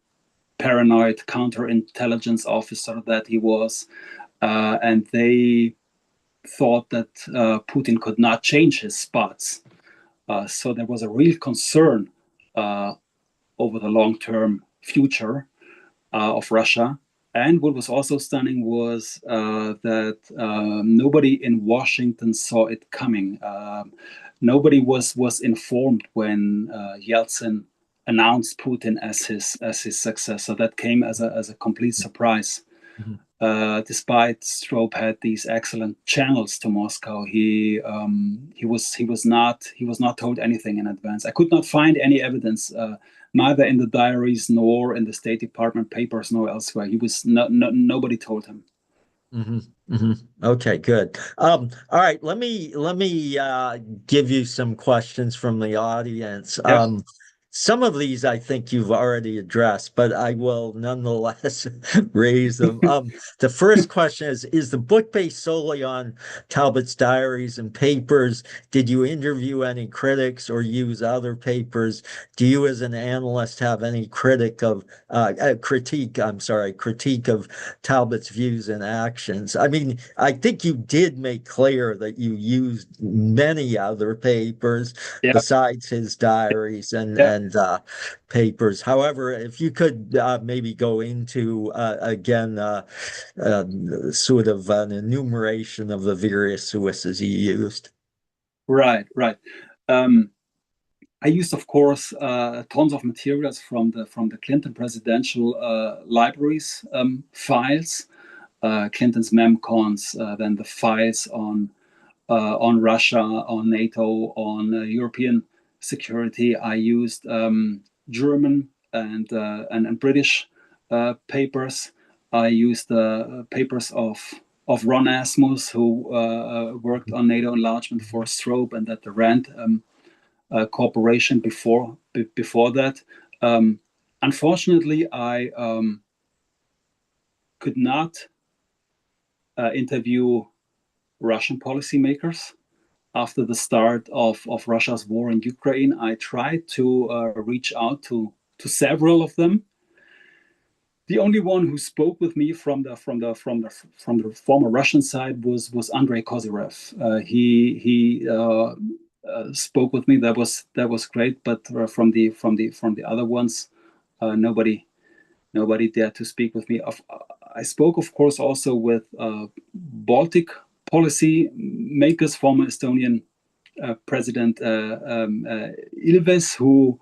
Speaker 2: paranoid counterintelligence officer that he was, and they thought that Putin could not change his spots. So there was a real concern uh, over the long term future of Russia. And what was also stunning was that nobody in Washington saw it coming. Nobody was informed when Yeltsin announced Putin as his successor. That came as a complete surprise.
Speaker 1: Mhm.
Speaker 2: Despite Stroop had these excellent channels to Moscow, he was not told anything in advance. I could not find any evidence, neither in the diaries nor in the State Department papers nor elsewhere. Nobody told him.
Speaker 1: Hmm. Hmm. Okay, good. All right, let me give you some questions from the audience.
Speaker 2: Yeah,
Speaker 1: some of these I think you've already addressed, but I will nonetheless raise them. The first question is the book based solely on Talbot's diaries and papers? Did you interview any critics or use other papers? Do you, as an analyst, have any critique of Talbot's views and actions? I mean, I think you did make clear that you used many other papers
Speaker 2: Yeah,
Speaker 1: besides his diaries
Speaker 2: yeah.
Speaker 1: and papers. However, if you could maybe go into again sort of an enumeration of the various sources he used.
Speaker 2: Right, right. Um, I used, of course, tons of materials from the Clinton presidential libraries files, Clinton's memcons, then the files on Russia, on NATO, on European security. I used German and British papers. I used papers of Ron Asmus, who worked on NATO enlargement for Strobe and at the RAND corporation before that. Unfortunately, I could not interview Russian policymakers after the start of Russia's war in Ukraine. I tried to reach out to several of them. The only one who spoke with me from the former Russian side was Andrei Kozyrev. He spoke with me. That was great. But from the other ones, nobody dared to speak with me. I spoke, of course, also with Baltic policy makers, former Estonian President Ilves, who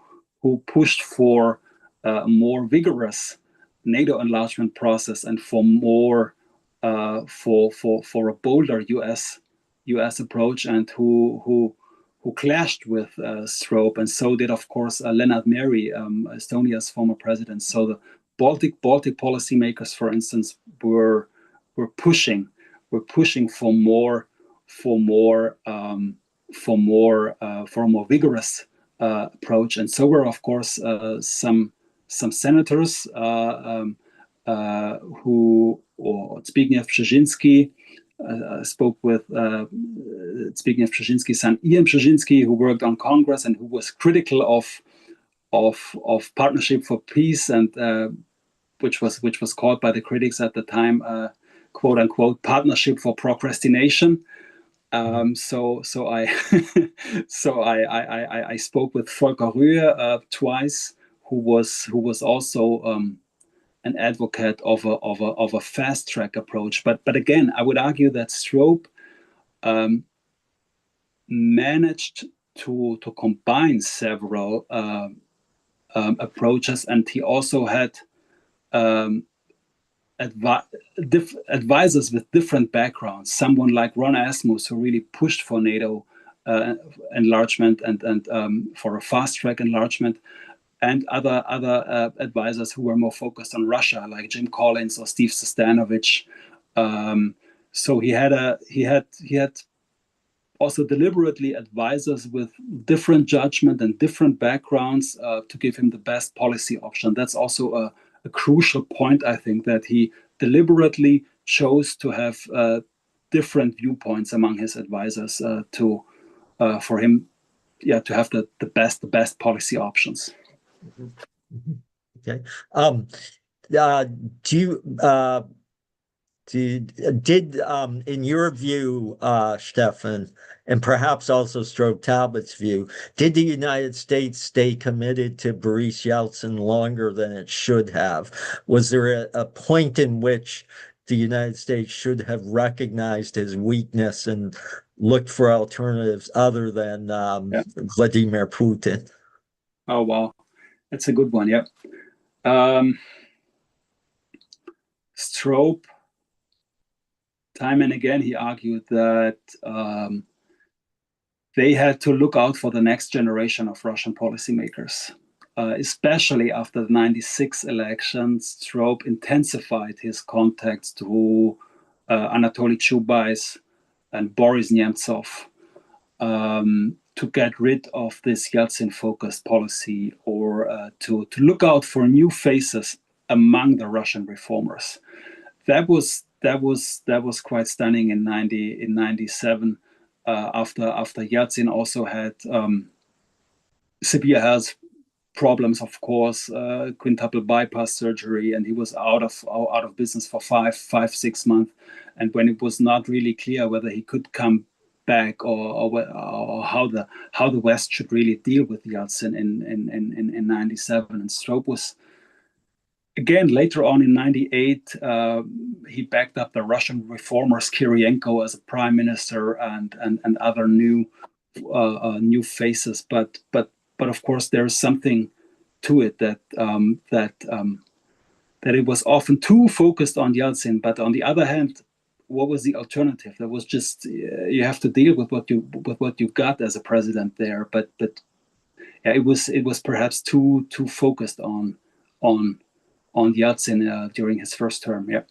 Speaker 2: pushed for a more vigorous NATO enlargement process and for more for a bolder US approach, and who clashed with Strobe, and so did, of course, Lennart Meri, Estonia's former president. So the Baltic policymakers, for instance, were pushing for a more vigorous approach, and so were, of course, some senators who, or Zbigniew Brzezinski, spoke with Zbigniew Brzezinski's son Ian Brzezinski, who worked on Congress and who was critical of Partnership for Peace, and which was called by the critics at the time, quote unquote, Partnership for Procrastination. So I I spoke with Volker Rühe twice, who was also an advocate of a fast track approach. But again, I would argue that Strobe managed to combine several approaches, and he also had advisors with different backgrounds. Someone like Ron Asmus, who really pushed for NATO enlargement and for a fast track enlargement, and other advisors who were more focused on Russia, like Jim Collins or Steve Sestanovich. So he had also deliberately advisors with different judgment and different backgrounds to give him the best policy option. That's also a crucial point, I think, that he deliberately chose to have different viewpoints among his advisors for him, to have the best policy options.
Speaker 1: Okay. Do you did in your view, Stefan, and perhaps also Strobe Talbot's view, did the United States stay committed to Boris Yeltsin longer than it should have? Was there a point in which the United States should have recognized his weakness and looked for alternatives other than Vladimir Putin?
Speaker 2: Oh, wow. That's a good one. Yeah. Strobe, time and again, he argued that they had to look out for the next generation of Russian policymakers. Especially after the 96 elections, Strobe intensified his contacts to Anatoly Chubais and Boris Nemtsov. to get rid of this Yeltsin-focused policy, or to look out for new faces among the Russian reformers. That was quite stunning in 97. After Yeltsin also had severe health problems, of course, quintuple bypass surgery, and he was out of business for 6 months. And when it was not really clear whether he could come back, or how the West should really deal with Yeltsin in 97, and Stroop was again later on in 98. He backed up the Russian reformers, Kirienko as a prime minister, and other new faces. But of course, there is something to it that it was often too focused on Yeltsin. But on the other hand, what was the alternative? That was just you have to deal with what you got as a president there. But yeah, it was perhaps too focused on Yeltsin during his first term. Yeah.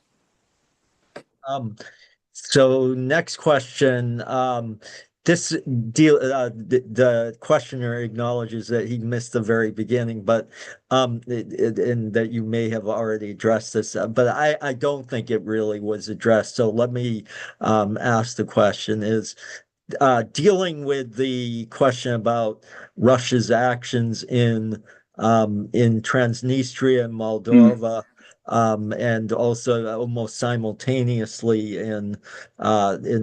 Speaker 1: So next question. This deal, the questioner acknowledges that he missed the very beginning, but and that you may have already addressed this, but I don't think it really was addressed. So let me ask the question: is dealing with the question about Russia's actions in Transnistria and Moldova, and also almost simultaneously in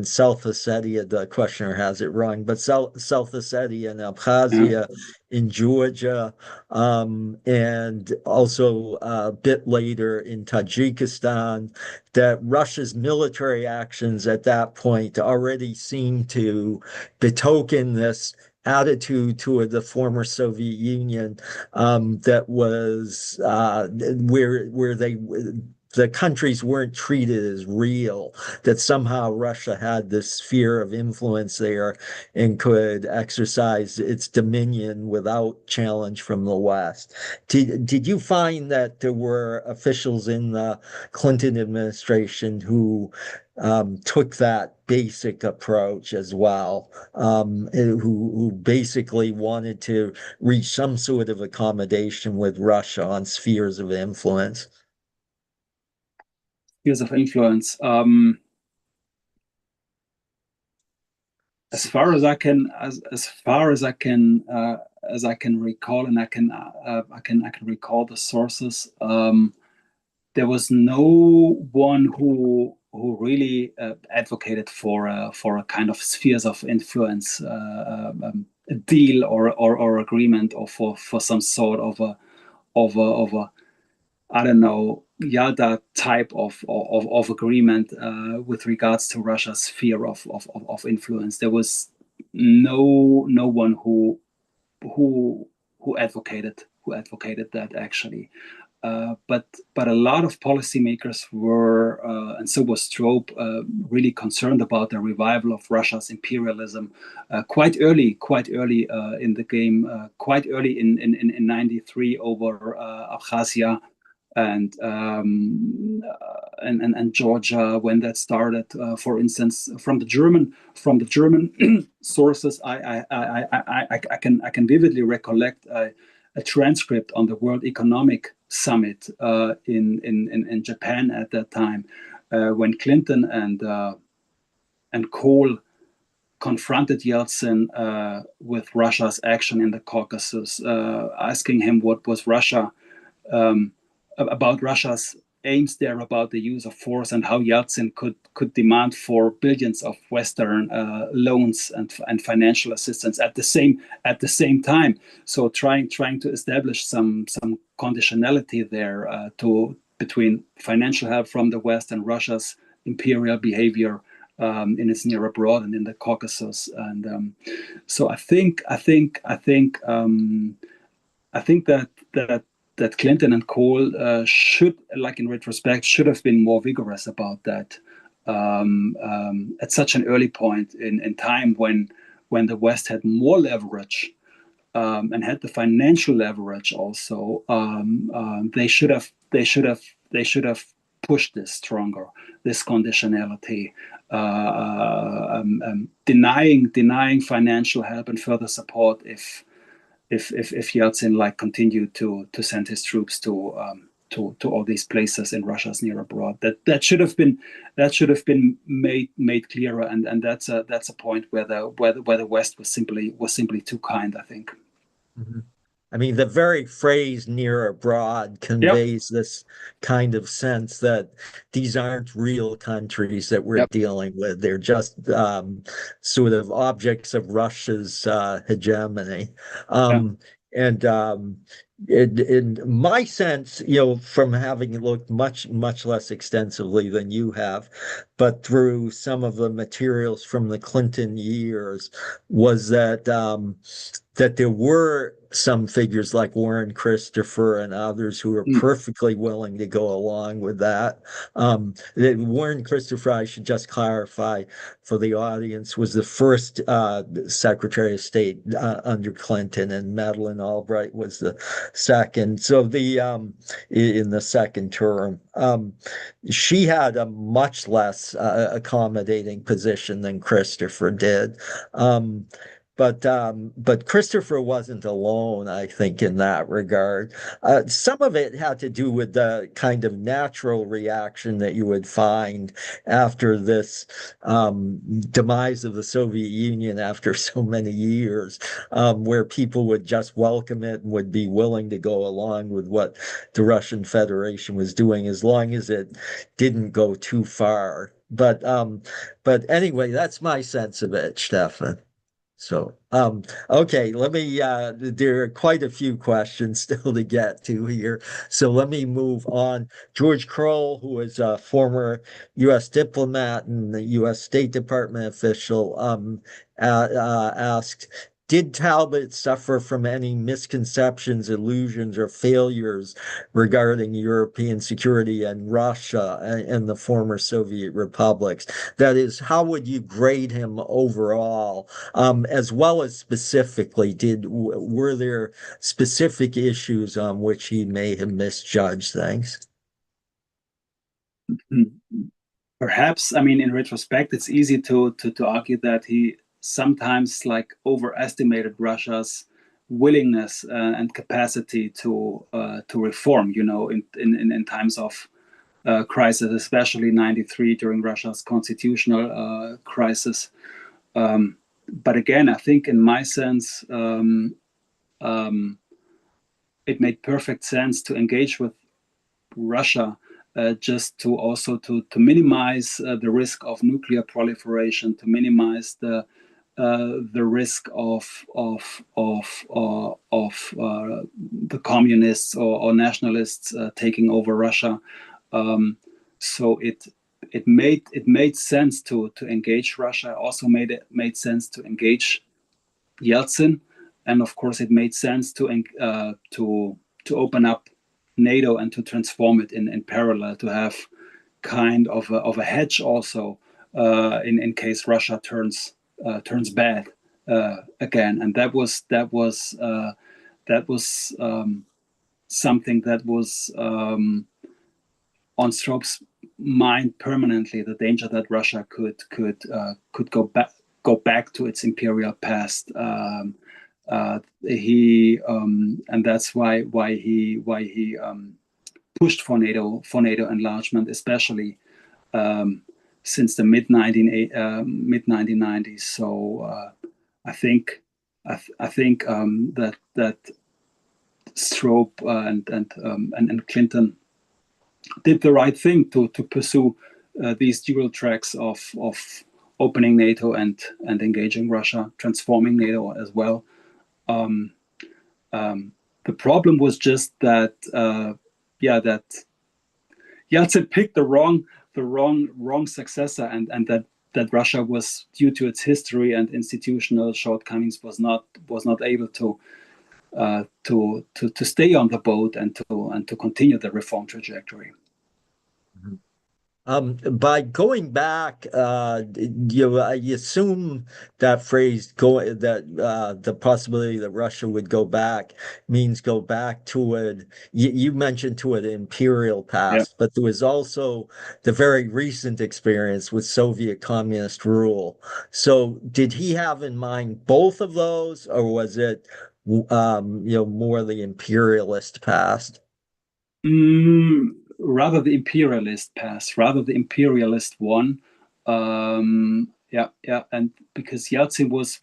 Speaker 1: South Ossetia. The questioner has it wrong, but South Ossetia and Abkhazia, in Georgia, and also a bit later in Tajikistan, that Russia's military actions at that point already seemed to betoken this attitude toward the former Soviet Union, that was where the countries weren't treated as real, that somehow Russia had this sphere of influence there and could exercise its dominion without challenge from the West. Did you find that there were officials in the Clinton administration who took that basic approach as well, who basically wanted to reach some sort of accommodation with Russia on spheres of influence?
Speaker 2: Spheres of influence. As far as I can recall, and I can recall the sources. There was no one who really advocated for a kind of spheres of influence a deal or agreement, or for some sort of a I don't know, Yalta type of agreement with regards to Russia's sphere of influence. There was no one who advocated that, actually. But a lot of policymakers were, and so was Stroop, really concerned about the revival of Russia's imperialism quite early in the game, quite early in 93 over Abkhazia and Georgia, when that started. For instance, from the German sources, I can vividly recollect a transcript on the World Economic Summit in Japan at that time, when Clinton and Kohl confronted Yeltsin with Russia's action in the Caucasus, asking him what was Russia, about Russia's aims there, about the use of force, and how Yeltsin could demand for billions of Western loans and financial assistance at the same time. So trying to establish some conditionality there between financial help from the West and Russia's imperial behavior in its near abroad and in the Caucasus. And so I think that Clinton and Kohl should, like in retrospect, should have been more vigorous about that at such an early point in time, when the West had more leverage and had the financial leverage also. They should have push this stronger, this conditionality, denying financial help and further support if Yeltsin continued to send his troops to all these places in Russia's near abroad. That should have been made clearer, and that's a point where the West was simply too kind, I think.
Speaker 1: Mm-hmm. I mean, the very phrase near abroad
Speaker 2: Yep.
Speaker 1: conveys this kind of sense that these aren't real countries that we're
Speaker 2: Yep.
Speaker 1: dealing with. They're just sort of objects of Russia's hegemony.
Speaker 2: Yeah.
Speaker 1: And in my sense, from having looked much less extensively than you have, but through some of the materials from the Clinton years, was that there were some figures like Warren Christopher and others who were perfectly willing to go along with that. Warren Christopher, I should just clarify for the audience, was the first Secretary of State under Clinton, and Madeleine Albright was the second. So in the second term, she had a much less accommodating position than Christopher did. But Christopher wasn't alone, I think, in that regard. Some of it had to do with the kind of natural reaction that you would find after this demise of the Soviet Union after so many years, where people would just welcome it and would be willing to go along with what the Russian Federation was doing, as long as it didn't go too far. But anyway, that's my sense of it, Stefan. So, okay, there are quite a few questions still to get to here. So let me move on. George Kroll, who is a former U.S. diplomat and the U.S. State Department official, asked, did Talbot suffer from any misconceptions, illusions, or failures regarding European security and Russia and the former Soviet republics? That is, how would you grade him overall? As well as specifically, were there specific issues on which he may have misjudged things?
Speaker 2: Perhaps, I mean, in retrospect, it's easy to argue that he sometimes overestimated Russia's willingness and capacity to reform. In times of crisis, especially '93 during Russia's constitutional crisis. But again, I think in my sense, it made perfect sense to engage with Russia just to also to minimize the risk of nuclear proliferation, to minimize the risk of the communists or nationalists taking over Russia. So it made sense to engage Russia. Also made sense to engage Yeltsin, and of course it made sense to open up NATO and to transform it in parallel, to have kind of a hedge also in case Russia turns bad again. And that was something that was on Stroop's mind permanently, the danger that Russia could go back to its imperial past. And that's why he pushed for NATO enlargement, especially since the mid 1990s. So I think that Stroop and Clinton did the right thing to pursue these dual tracks of opening NATO and engaging Russia, transforming NATO as well. The problem was just that that Yeltsin picked the wrong successor, and that Russia was, due to its history and institutional shortcomings, was not able to stay on the boat and to continue the reform trajectory.
Speaker 1: By going back, I assume that phrase "go" that the possibility that Russia would go back means go back to it. You mentioned to an imperial
Speaker 2: Yeah.
Speaker 1: past, but there was also the very recent experience with Soviet communist rule. So, did he have in mind both of those, or was it, more the imperialist past?
Speaker 2: Rather the imperialist past, rather the imperialist one. Yeah, yeah, and because Yeltsin was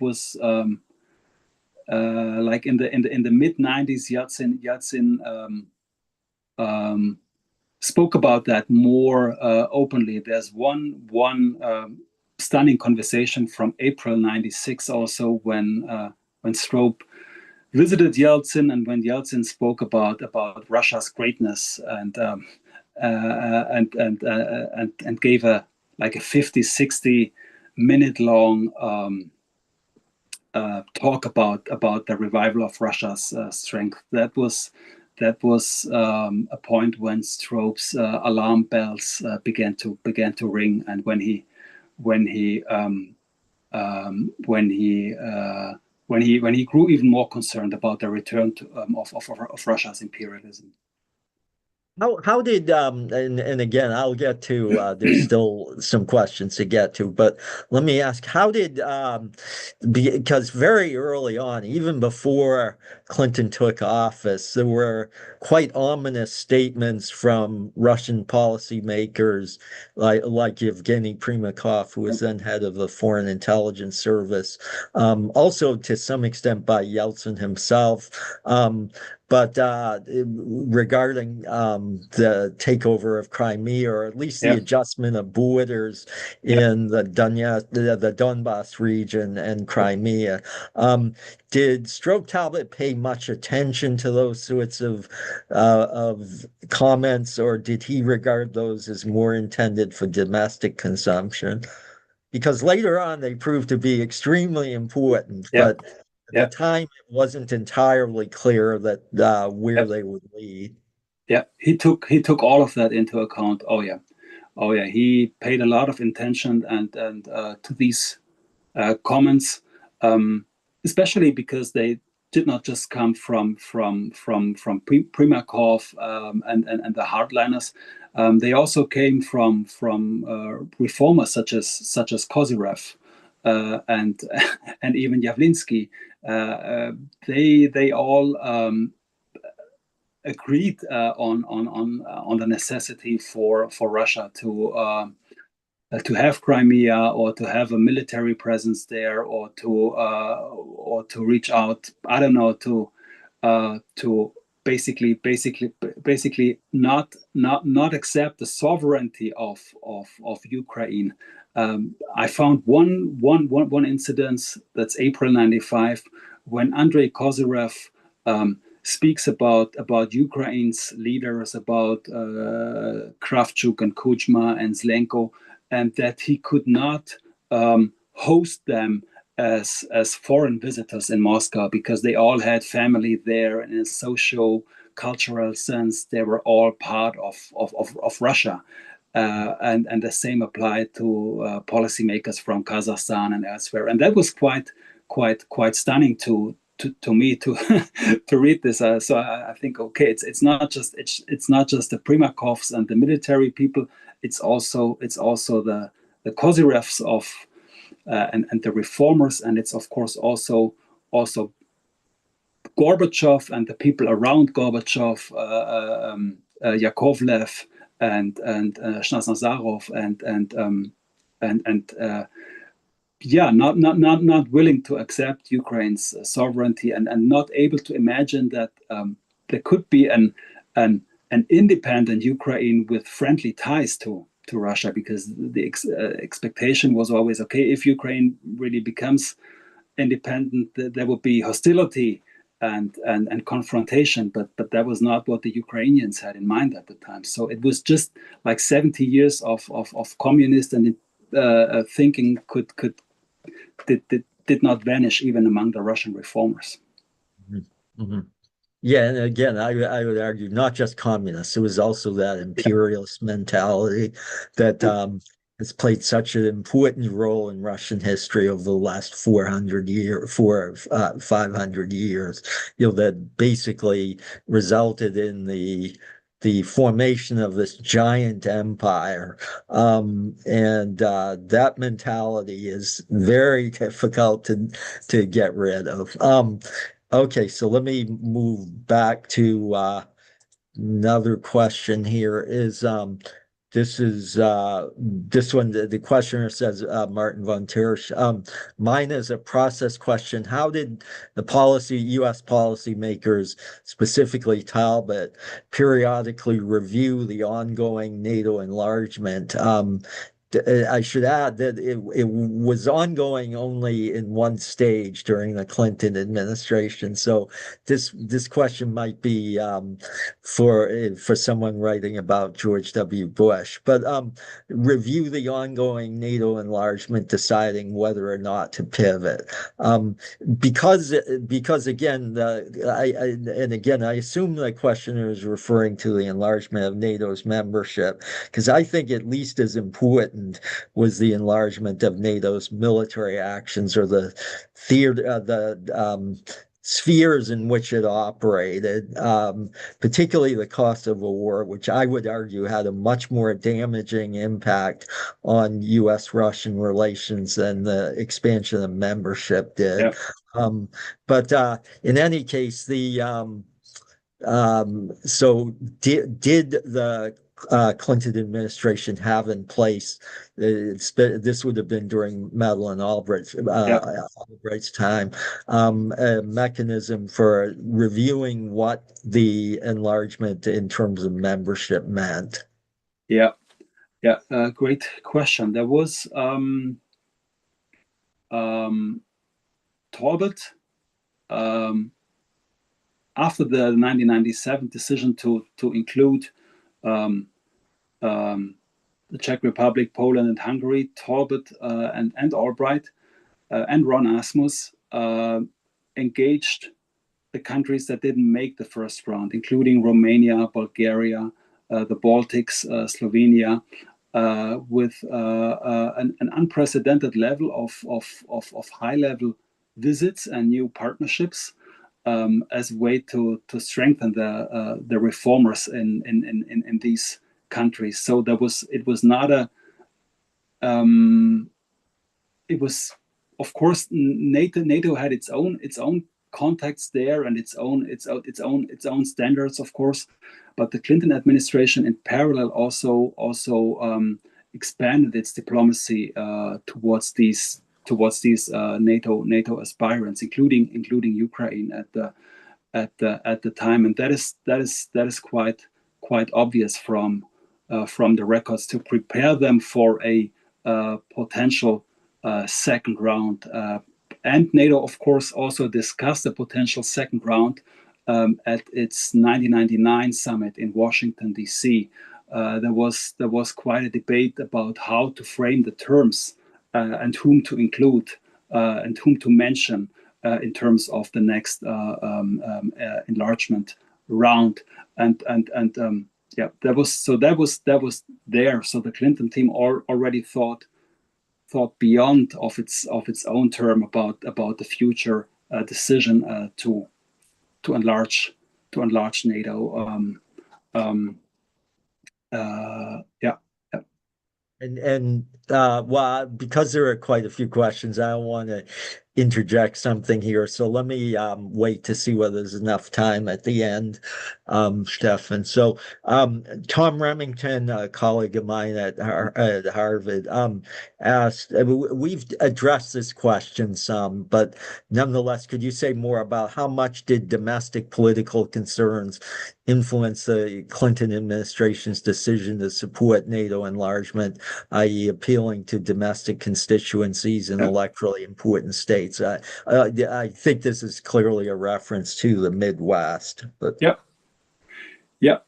Speaker 2: like in the mid '90s, Yeltsin spoke about that more openly. There's one stunning conversation from April '96, also when Stroop visited Yeltsin, and when Yeltsin spoke about Russia's greatness, and gave a like a 50-60 minute long talk about the revival of Russia's strength. That was a point when Stroop's alarm bells began to ring, and when he grew even more concerned about the return of Russia's imperialism.
Speaker 1: How did and again I'll get to there's still some questions to get to, but let me ask, how did because very early on, even before Clinton took office, there were quite ominous statements from Russian policymakers like Yevgeny Primakov, who was then head of the Foreign Intelligence Service, also to some extent by Yeltsin himself. But regarding the takeover of Crimea, or at least the
Speaker 2: Yeah,
Speaker 1: adjustment of borders
Speaker 2: yeah.
Speaker 1: in the Donbass region and Crimea, did Stroke Talbot pay much attention to those sorts of comments, or did he regard those as more intended for domestic consumption? Because later on they proved to be extremely important,
Speaker 2: Yeah,
Speaker 1: but at the
Speaker 2: yeah,
Speaker 1: time it wasn't entirely clear that
Speaker 2: yeah,
Speaker 1: where they would lead.
Speaker 2: yeah. He took all of that into account. Oh yeah, oh yeah. He paid a lot of attention and to these comments, especially because they did not just come from Primakov and the hardliners. They also came from reformers such as Kozyrev and and even Yavlinsky. They all agreed on the necessity for Russia to have Crimea, or to have a military presence there, or to reach out. I don't know, to basically not accept the sovereignty of Ukraine. I found one incident, that's April '95, when Andrei Kozyrev speaks about Ukraine's leaders, about Kravchuk and Kuchma and Zlenko, and that he could not host them as foreign visitors in Moscow, because they all had family there, and in a social cultural sense they were all part of Russia. And the same applied to policymakers from Kazakhstan and elsewhere, and that was quite stunning to me to to read this. So I think, okay, it's not just the Primakovs and the military people. It's also the Kozyrevs of and the reformers, and it's of course also Gorbachev and the people around Gorbachev, Yakovlev and Snezhnazarov and yeah, not willing to accept Ukraine's sovereignty, and not able to imagine that there could be an independent Ukraine with friendly ties to Russia, because the expectation was always, okay, if Ukraine really becomes independent, there would be hostility and confrontation, but that was not what the Ukrainians had in mind at the time. So it was just like 70 years of communist and thinking did not vanish even among the Russian reformers.
Speaker 1: Mhm. Mhm. Yeah, and again, I would argue not just communists. It was also that
Speaker 2: Yeah,
Speaker 1: imperialist mentality that has played such an important role in Russian history over the last 500 years. That basically resulted in the formation of this giant empire. And that mentality is very difficult to get rid of. Okay, so let me move back to another question here is this one the questioner says Martin von Tirsch. Mine is a process question. How did the US policymakers, specifically Talbot, periodically review the ongoing NATO enlargement? I should add that it was ongoing only in one stage during the Clinton administration. So this question might be for someone writing about George W. Bush, but review the ongoing NATO enlargement, deciding whether or not to pivot. Um, because again, and again, I assume the questioner is referring to the enlargement of NATO's membership, because I think at least as important was the enlargement of NATO's military actions or the theater, spheres in which it operated, particularly the Kosovo War, which I would argue had a much more damaging impact on US-Russian relations than the expansion of membership did.
Speaker 2: yeah,
Speaker 1: Um, but in any case, so did the Clinton administration have in place, this would have been during Madeleine
Speaker 2: yeah,
Speaker 1: Albright's time, a mechanism for reviewing what the enlargement in terms of membership meant.
Speaker 2: yeah, yeah. Great question. There was um, Talbot, um, after the 1997 decision to include um, um, the Czech Republic, Poland, and Hungary. Talbot and Albright and Ron Asmus engaged the countries that didn't make the first round, including Romania, Bulgaria, the Baltics, Slovenia, with an unprecedented level of high level visits and new partnerships as a way to strengthen the reformers in these countries. So it was not a it was, of course, NATO had its own contacts there and its own standards, of course, but the Clinton administration in parallel also expanded its diplomacy towards these NATO aspirants, including Ukraine at the time, and that is quite obvious from the records to prepare them for a potential second round. And NATO, of course, also discussed the potential second round at its 1999 summit in Washington, D.C. There was quite a debate about how to frame the terms and whom to include and whom to mention in terms of the next enlargement round. And yeah, that was there. So the Clinton team already thought beyond of its own term about the future decision to enlarge NATO. Yeah, yeah,
Speaker 1: And well, because there are quite a few questions, I don't want to interject something here. So let me wait to see whether there's enough time at the end, Stefan. So Tom Remington, a colleague of mine at Harvard, asked, we've addressed this question some, but nonetheless, could you say more about how much did domestic political concerns influence the Clinton administration's decision to support NATO enlargement, i.e., appealing to domestic constituencies in
Speaker 2: yeah,
Speaker 1: electorally important states? I think this is clearly a reference to the Midwest, but
Speaker 2: yeah, yeah.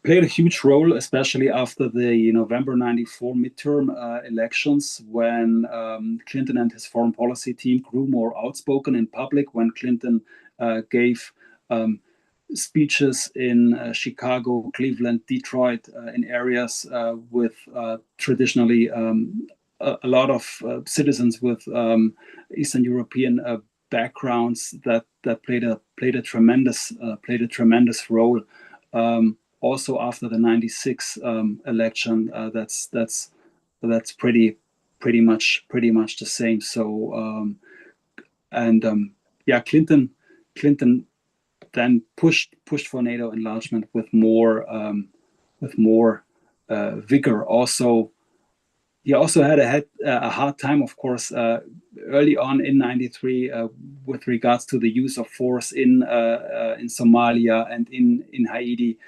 Speaker 2: Played a huge role, especially after the November '94 midterm elections, when Clinton and his foreign policy team grew more outspoken in public. When Clinton gave speeches in Chicago, Cleveland, Detroit, in areas with traditionally a lot of citizens with Eastern European backgrounds that played a tremendous role. Also after the '96 election, that's pretty much the same. So yeah, Clinton then pushed for NATO enlargement with more vigor. Also, he also had a hard time, of course, early on in '93 with regards to the use of force in Somalia and in Haiti,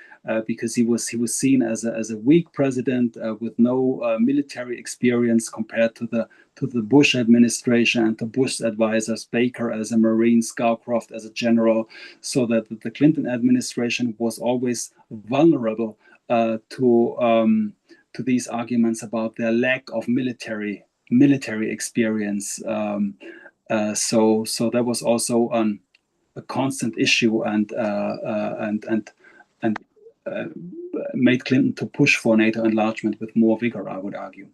Speaker 2: because he was seen as a weak president with no military experience compared to the Bush administration and the Bush advisors, Baker as a Marine, Scowcroft as a general, so that the Clinton administration was always vulnerable to these arguments about their lack of military experience. So that was also a constant issue, and made Clinton to push for NATO enlargement with more vigor, I would argue.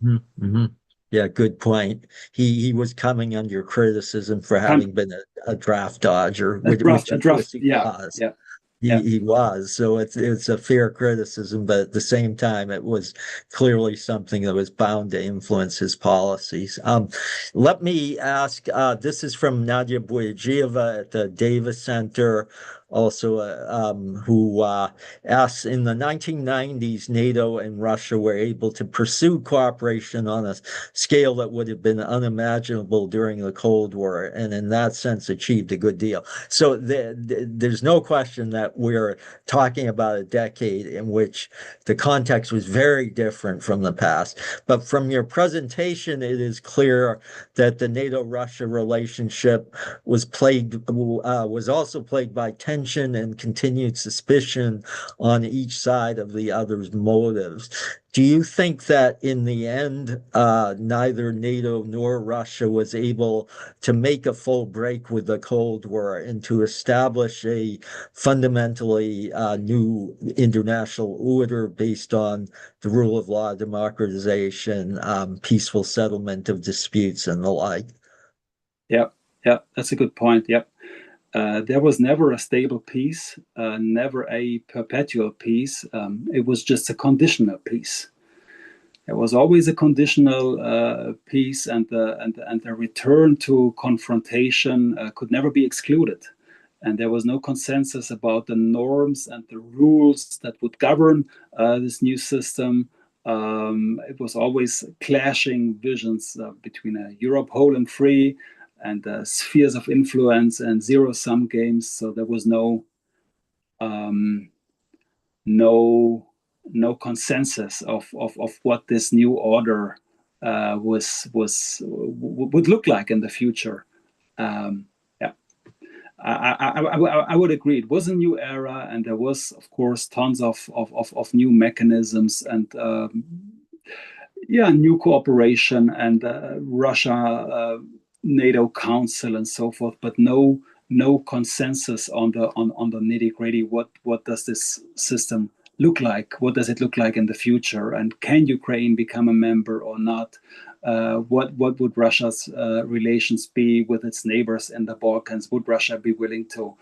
Speaker 1: Mm-hmm. Yeah, good point. He was coming under criticism for having been a draft dodger, which of course he
Speaker 2: yeah,
Speaker 1: was.
Speaker 2: yeah.
Speaker 1: He was. So it's a fair criticism, but at the same time, it was clearly something that was bound to influence his policies. Let me ask, this is from Nadia Boyajieva at the Davis Center, also who asks, in the 1990s, NATO and Russia were able to pursue cooperation on a scale that would have been unimaginable during the Cold War, and in that sense achieved a good deal. So there's no question that we're talking about a decade in which the context was very different from the past. But from your presentation, it is clear that the NATO-Russia relationship was also plagued by tension and continued suspicion on each side of the other's motives. Do you think that in the end, neither NATO nor Russia was able to make a full break with the Cold War and to establish a fundamentally new international order based on the rule of law, democratization, peaceful settlement of disputes, and the like?
Speaker 2: Yeah, that's a good point. Yep. There was never a stable peace, never a perpetual peace. It was just a conditional peace. There was always a conditional peace, and the return to confrontation could never be excluded. And there was no consensus about the norms and the rules that would govern this new system. It was always clashing visions between a Europe whole and free and spheres of influence and zero-sum games. So there was no consensus of what this new order would look like in the future. Yeah, I would agree. It was a new era, and there was, of course, tons of new mechanisms and new cooperation and Russia. NATO Council and so forth, but no consensus on the nitty-gritty. What does this system look like? What does it look like in the future? And can Ukraine become a member or not? What would Russia's relations be with its neighbors in the Balkans? Would Russia be willing to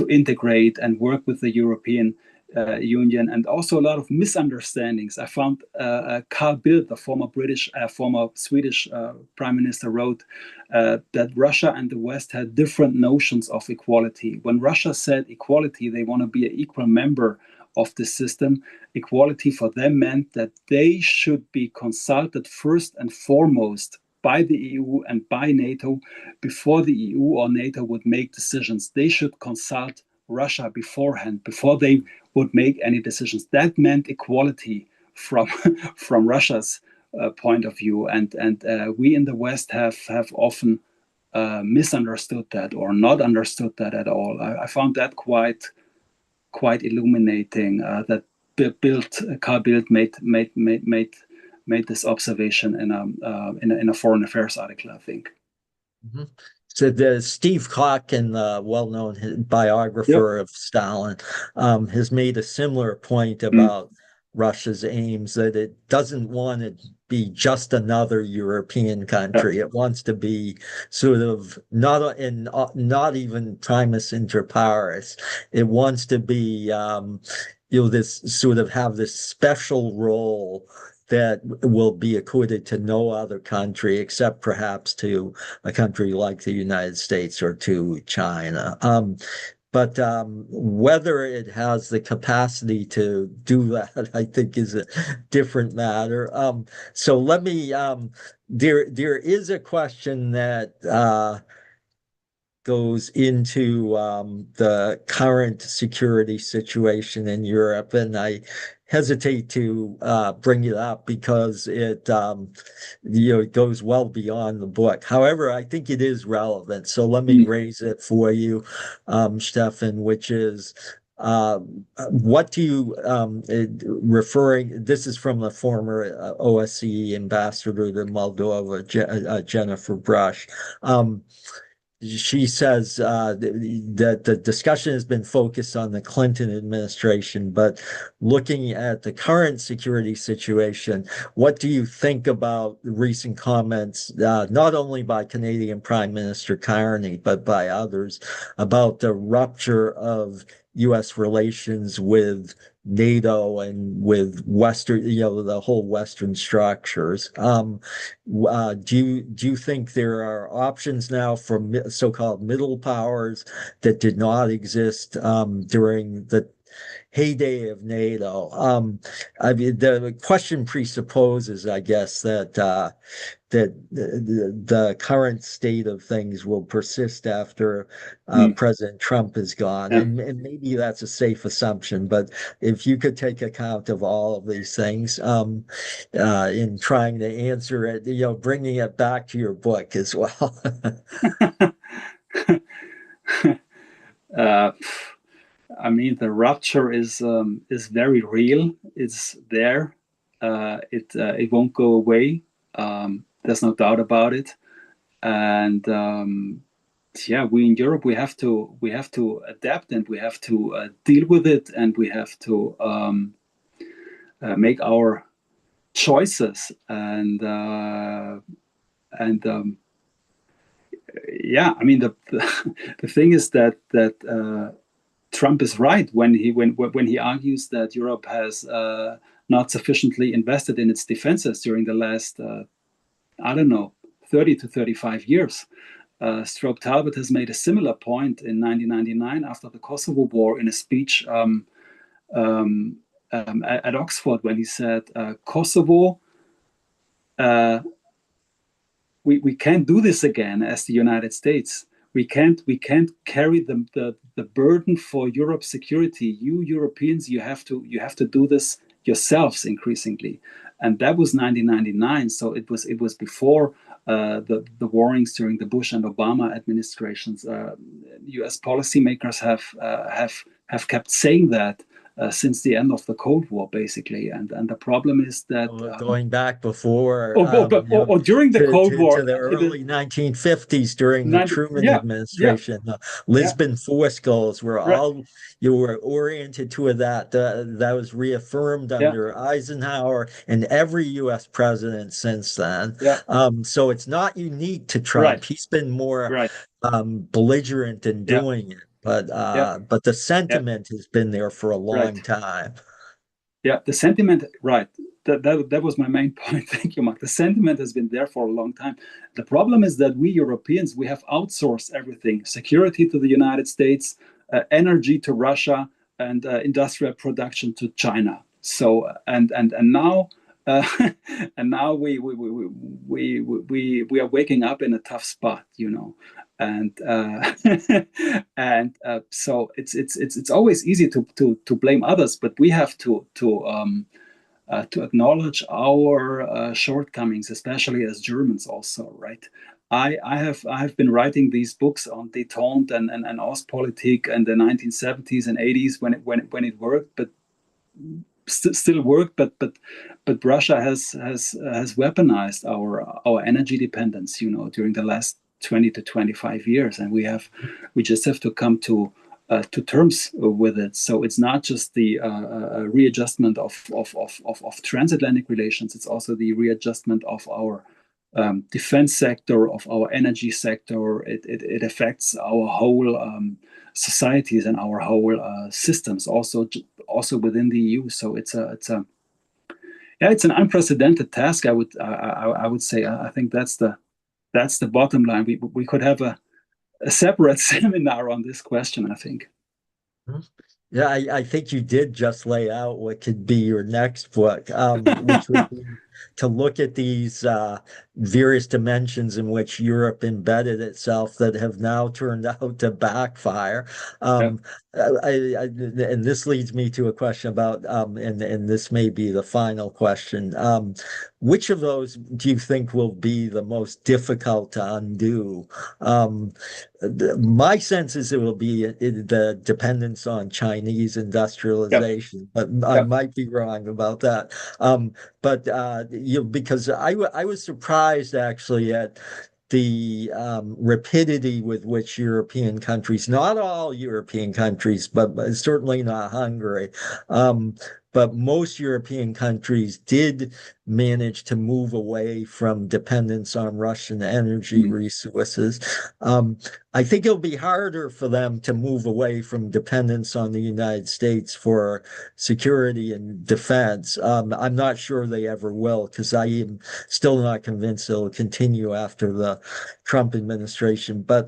Speaker 2: integrate and work with the European Union? And also a lot of misunderstandings. I found Carl Bildt, the former Swedish prime minister, wrote that Russia and the West had different notions of equality. When Russia said equality, they want to be an equal member of the system. Equality for them meant that they should be consulted first and foremost by the EU and by NATO before the EU or NATO would make decisions. They should consult Russia beforehand, before they would make any decisions. That meant equality from Russia's point of view, and we in the West have often misunderstood that or not understood that at all. I found that quite illuminating. That Carl Bildt made this observation in a foreign affairs article, I think.
Speaker 1: Mm-hmm. So the Steve Kotkin, the well-known
Speaker 2: Yep.
Speaker 1: biographer of Stalin, has made a similar point
Speaker 2: Mm.
Speaker 1: about Russia's aims, that it doesn't want to be just another European
Speaker 2: Yeah.
Speaker 1: country. It wants to be sort of not even primus inter pares. It wants to be this sort of have this special role that will be accorded to no other country except perhaps to a country like the United States or to China. But whether it has the capacity to do that, I think, is a different matter. So let me. There is a question that goes into the current security situation in Europe, and I hesitate to bring it up because it goes well beyond the book. However, I think it is relevant, so let me
Speaker 2: Mm.
Speaker 1: raise it for you, Stefan, which is. Uh, what do you referring? This is from the former OSCE ambassador to Moldova, Jennifer Brush. She says that the discussion has been focused on the Clinton administration, but looking at the current security situation, what do you think about the recent comments, not only by Canadian Prime Minister Carney, but by others, about the rupture of U.S. relations with NATO and with Western, the whole Western structures? Do you think there are options now for so-called middle powers that did not exist during the heyday of NATO? I mean, the question presupposes, I guess, that the current state of things will persist after
Speaker 2: Mm.
Speaker 1: President Trump is gone.
Speaker 2: Yeah.
Speaker 1: And maybe that's a safe assumption, but if you could take account of all of these things in trying to answer it, bringing it back to your book as well.
Speaker 2: uh, I mean, the rupture is very real. It's there. It won't go away. There's no doubt about it. And yeah, we in Europe we have to adapt, and we have to deal with it, and we have to make our choices. And yeah, I mean the thing is that Trump is right when he argues that Europe has not sufficiently invested in its defenses during the last I don't know 30 to 35 years. Strobe Talbot has made a similar point in 1999 after the Kosovo War in a speech um, at Oxford, when he said, Kosovo, uh, we can't do this again as the United States. We can't carry the burden for Europe's security. You Europeans, you have to do this yourselves increasingly. And that was 1999. So it was before the warnings during the Bush and Obama administrations. U.S. policymakers have kept saying that since the end of the Cold War, basically. And the problem is that
Speaker 1: Going back before,
Speaker 2: or during the Cold
Speaker 1: to
Speaker 2: War,
Speaker 1: the early 1950s during the Truman
Speaker 2: yeah, yeah,
Speaker 1: administration, the
Speaker 2: yeah,
Speaker 1: Lisbon Force goals were
Speaker 2: right,
Speaker 1: all you were oriented to that. That was reaffirmed
Speaker 2: yeah,
Speaker 1: under Eisenhower and every U.S. president since then.
Speaker 2: yeah,
Speaker 1: So it's not unique to
Speaker 2: right,
Speaker 1: Trump. He's been more
Speaker 2: right,
Speaker 1: belligerent in
Speaker 2: yeah,
Speaker 1: doing it, but
Speaker 2: yeah,
Speaker 1: the
Speaker 2: yeah,
Speaker 1: sentiment has been there for a long
Speaker 2: right.
Speaker 1: time.
Speaker 2: Yeah, the sentiment, right. That was my main point. Thank you, Mark. The sentiment has been there for a long time. The problem is that we Europeans, we have outsourced everything: security to the United States, energy to Russia, and industrial production to China. So and now. Uh, and now we are waking up in a tough spot, and so it's always easy to blame others, but we have to acknowledge our shortcomings, especially as Germans, also, right? I have been writing these books on détente and Ostpolitik in the 1970s and 80s when it worked, but still worked, but Russia has weaponized our energy dependence, during the last 20 to 25 years, and we just have to come to terms with it. So it's not just the readjustment of transatlantic relations, it's also the readjustment of our defense sector, of our energy sector. It affects our whole societies and our whole systems, also within the EU. So it's an unprecedented task. I would say. I think that's the bottom line. We could have a separate seminar on this question, I think.
Speaker 1: Yeah, I think you did just lay out what could be your next book, which would be to look at these various dimensions in which Europe embedded itself that have now turned out to backfire.
Speaker 2: Yeah.
Speaker 1: And this leads me to a question about, and this may be the final question. Which of those do you think will be the most difficult to undo? My sense is it will be the dependence on Chinese
Speaker 2: Yep.
Speaker 1: industrialization, but I
Speaker 2: Yep.
Speaker 1: might be wrong about that. But because I was surprised actually at the rapidity with which European countries, not all European countries, but certainly not Hungary, but most European countries did manage to move away from dependence on Russian energy
Speaker 2: Mm.
Speaker 1: resources. I think it'll be harder for them to move away from dependence on the United States for security and defense. I'm not sure they ever will, because I am still not convinced it'll continue after the Trump administration. But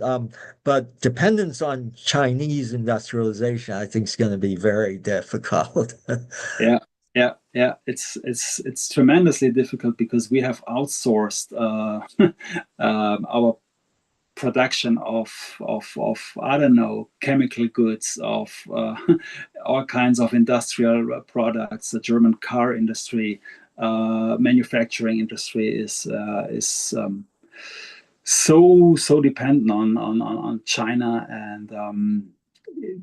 Speaker 1: dependence on Chinese industrialization, I think, is going to be very difficult.
Speaker 2: Yeah, yeah. It's tremendously difficult because we have outsourced our production of I don't know, chemical goods, of all kinds of industrial products. The German car industry, manufacturing industry is so dependent on China, and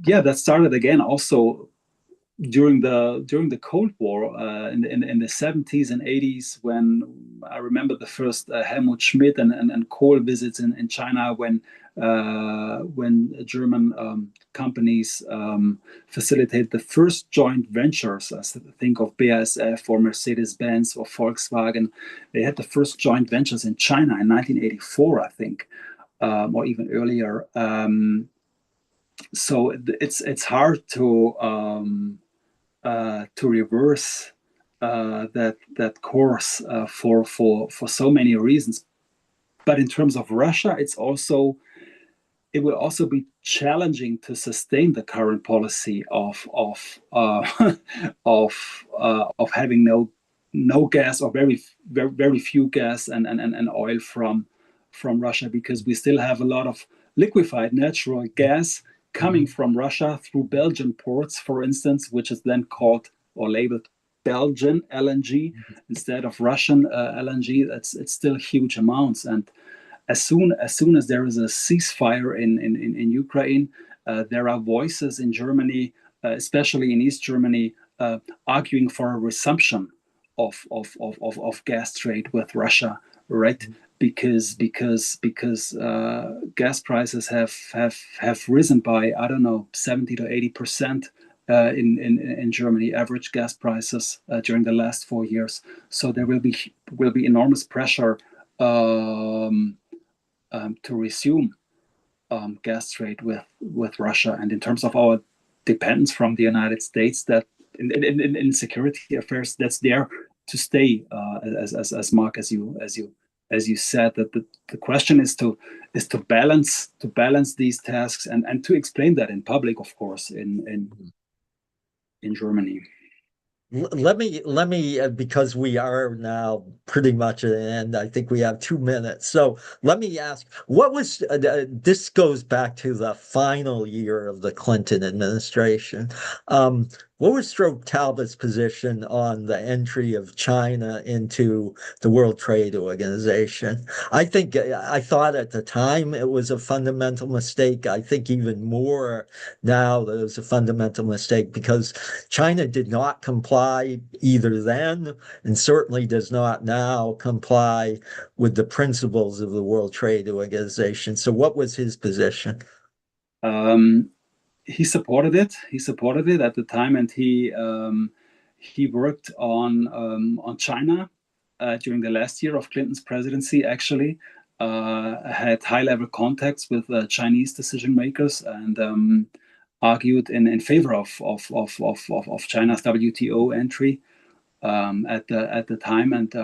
Speaker 2: yeah, that started again also during the Cold War, in the 70s and 80s, when I remember the first Helmut Schmidt and Kohl visits in China, when German companies facilitated the first joint ventures. I think of BASF or Mercedes-Benz or Volkswagen. They had the first joint ventures in China in 1984, I think, or even earlier. So it's hard to reverse that course for so many reasons. But in terms of Russia, it will also be challenging to sustain the current policy of of having no gas, or very few gas and oil from Russia, because we still have a lot of liquefied natural gas coming from Russia through Belgian ports, for instance, which is then called or labeled Belgian LNG instead of Russian LNG. It's still huge amounts, and as soon as there is a ceasefire in Ukraine, there are voices in Germany, especially in East Germany, arguing for a resumption of gas trade with Russia, right? Because gas prices have risen by, I don't know, 70 to 80% in Germany, average gas prices during the last 4 years. So there will be enormous pressure to resume gas trade with Russia. And in terms of our dependence from the United States, that in security affairs, that's there to stay. As Mark, as you said, that the question is to balance these tasks and to explain that in public, of course, in Germany.
Speaker 1: Let me because we are now pretty much at the end. I think we have 2 minutes. So let me ask, what was this goes back to the final year of the Clinton administration. what was Stroke Talbot's position on the entry of China into the World Trade Organization? I thought at the time it was a fundamental mistake. I think even more now that it was a fundamental mistake because China did not comply either then and certainly does not now comply with the principles of the World Trade Organization. So, what was his position?
Speaker 2: Um, he supported it. He supported it at the time, and he worked on China during the last year of Clinton's presidency. Actually, had high level contacts with Chinese decision makers and argued in favor of China's WTO entry at the time, and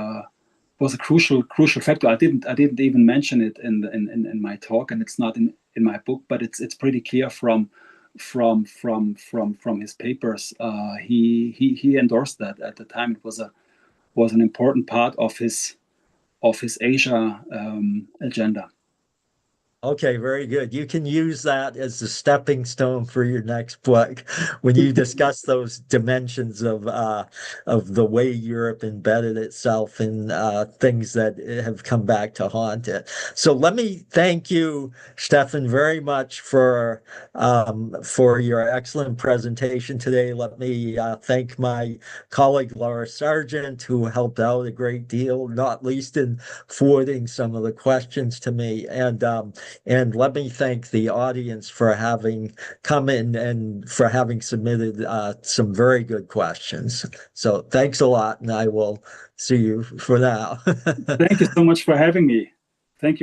Speaker 2: was a crucial factor. I didn't even mention it in my talk, and it's not in my book, but it's pretty clear from his papers. He endorsed that at the time. It was an important part of his Asia agenda.
Speaker 1: Okay, very good. You can use that as a stepping stone for your next book when you discuss those dimensions of the way Europe embedded itself in things that have come back to haunt it. So let me thank you, Stefan, very much for your excellent presentation today. Let me thank my colleague Laura Sargent, who helped out a great deal, not least in forwarding some of the questions to me. And let me thank the audience for having come in and for having submitted some very good questions. So thanks a lot, and I will see you for now.
Speaker 2: Thank you so much for having me. Thank you.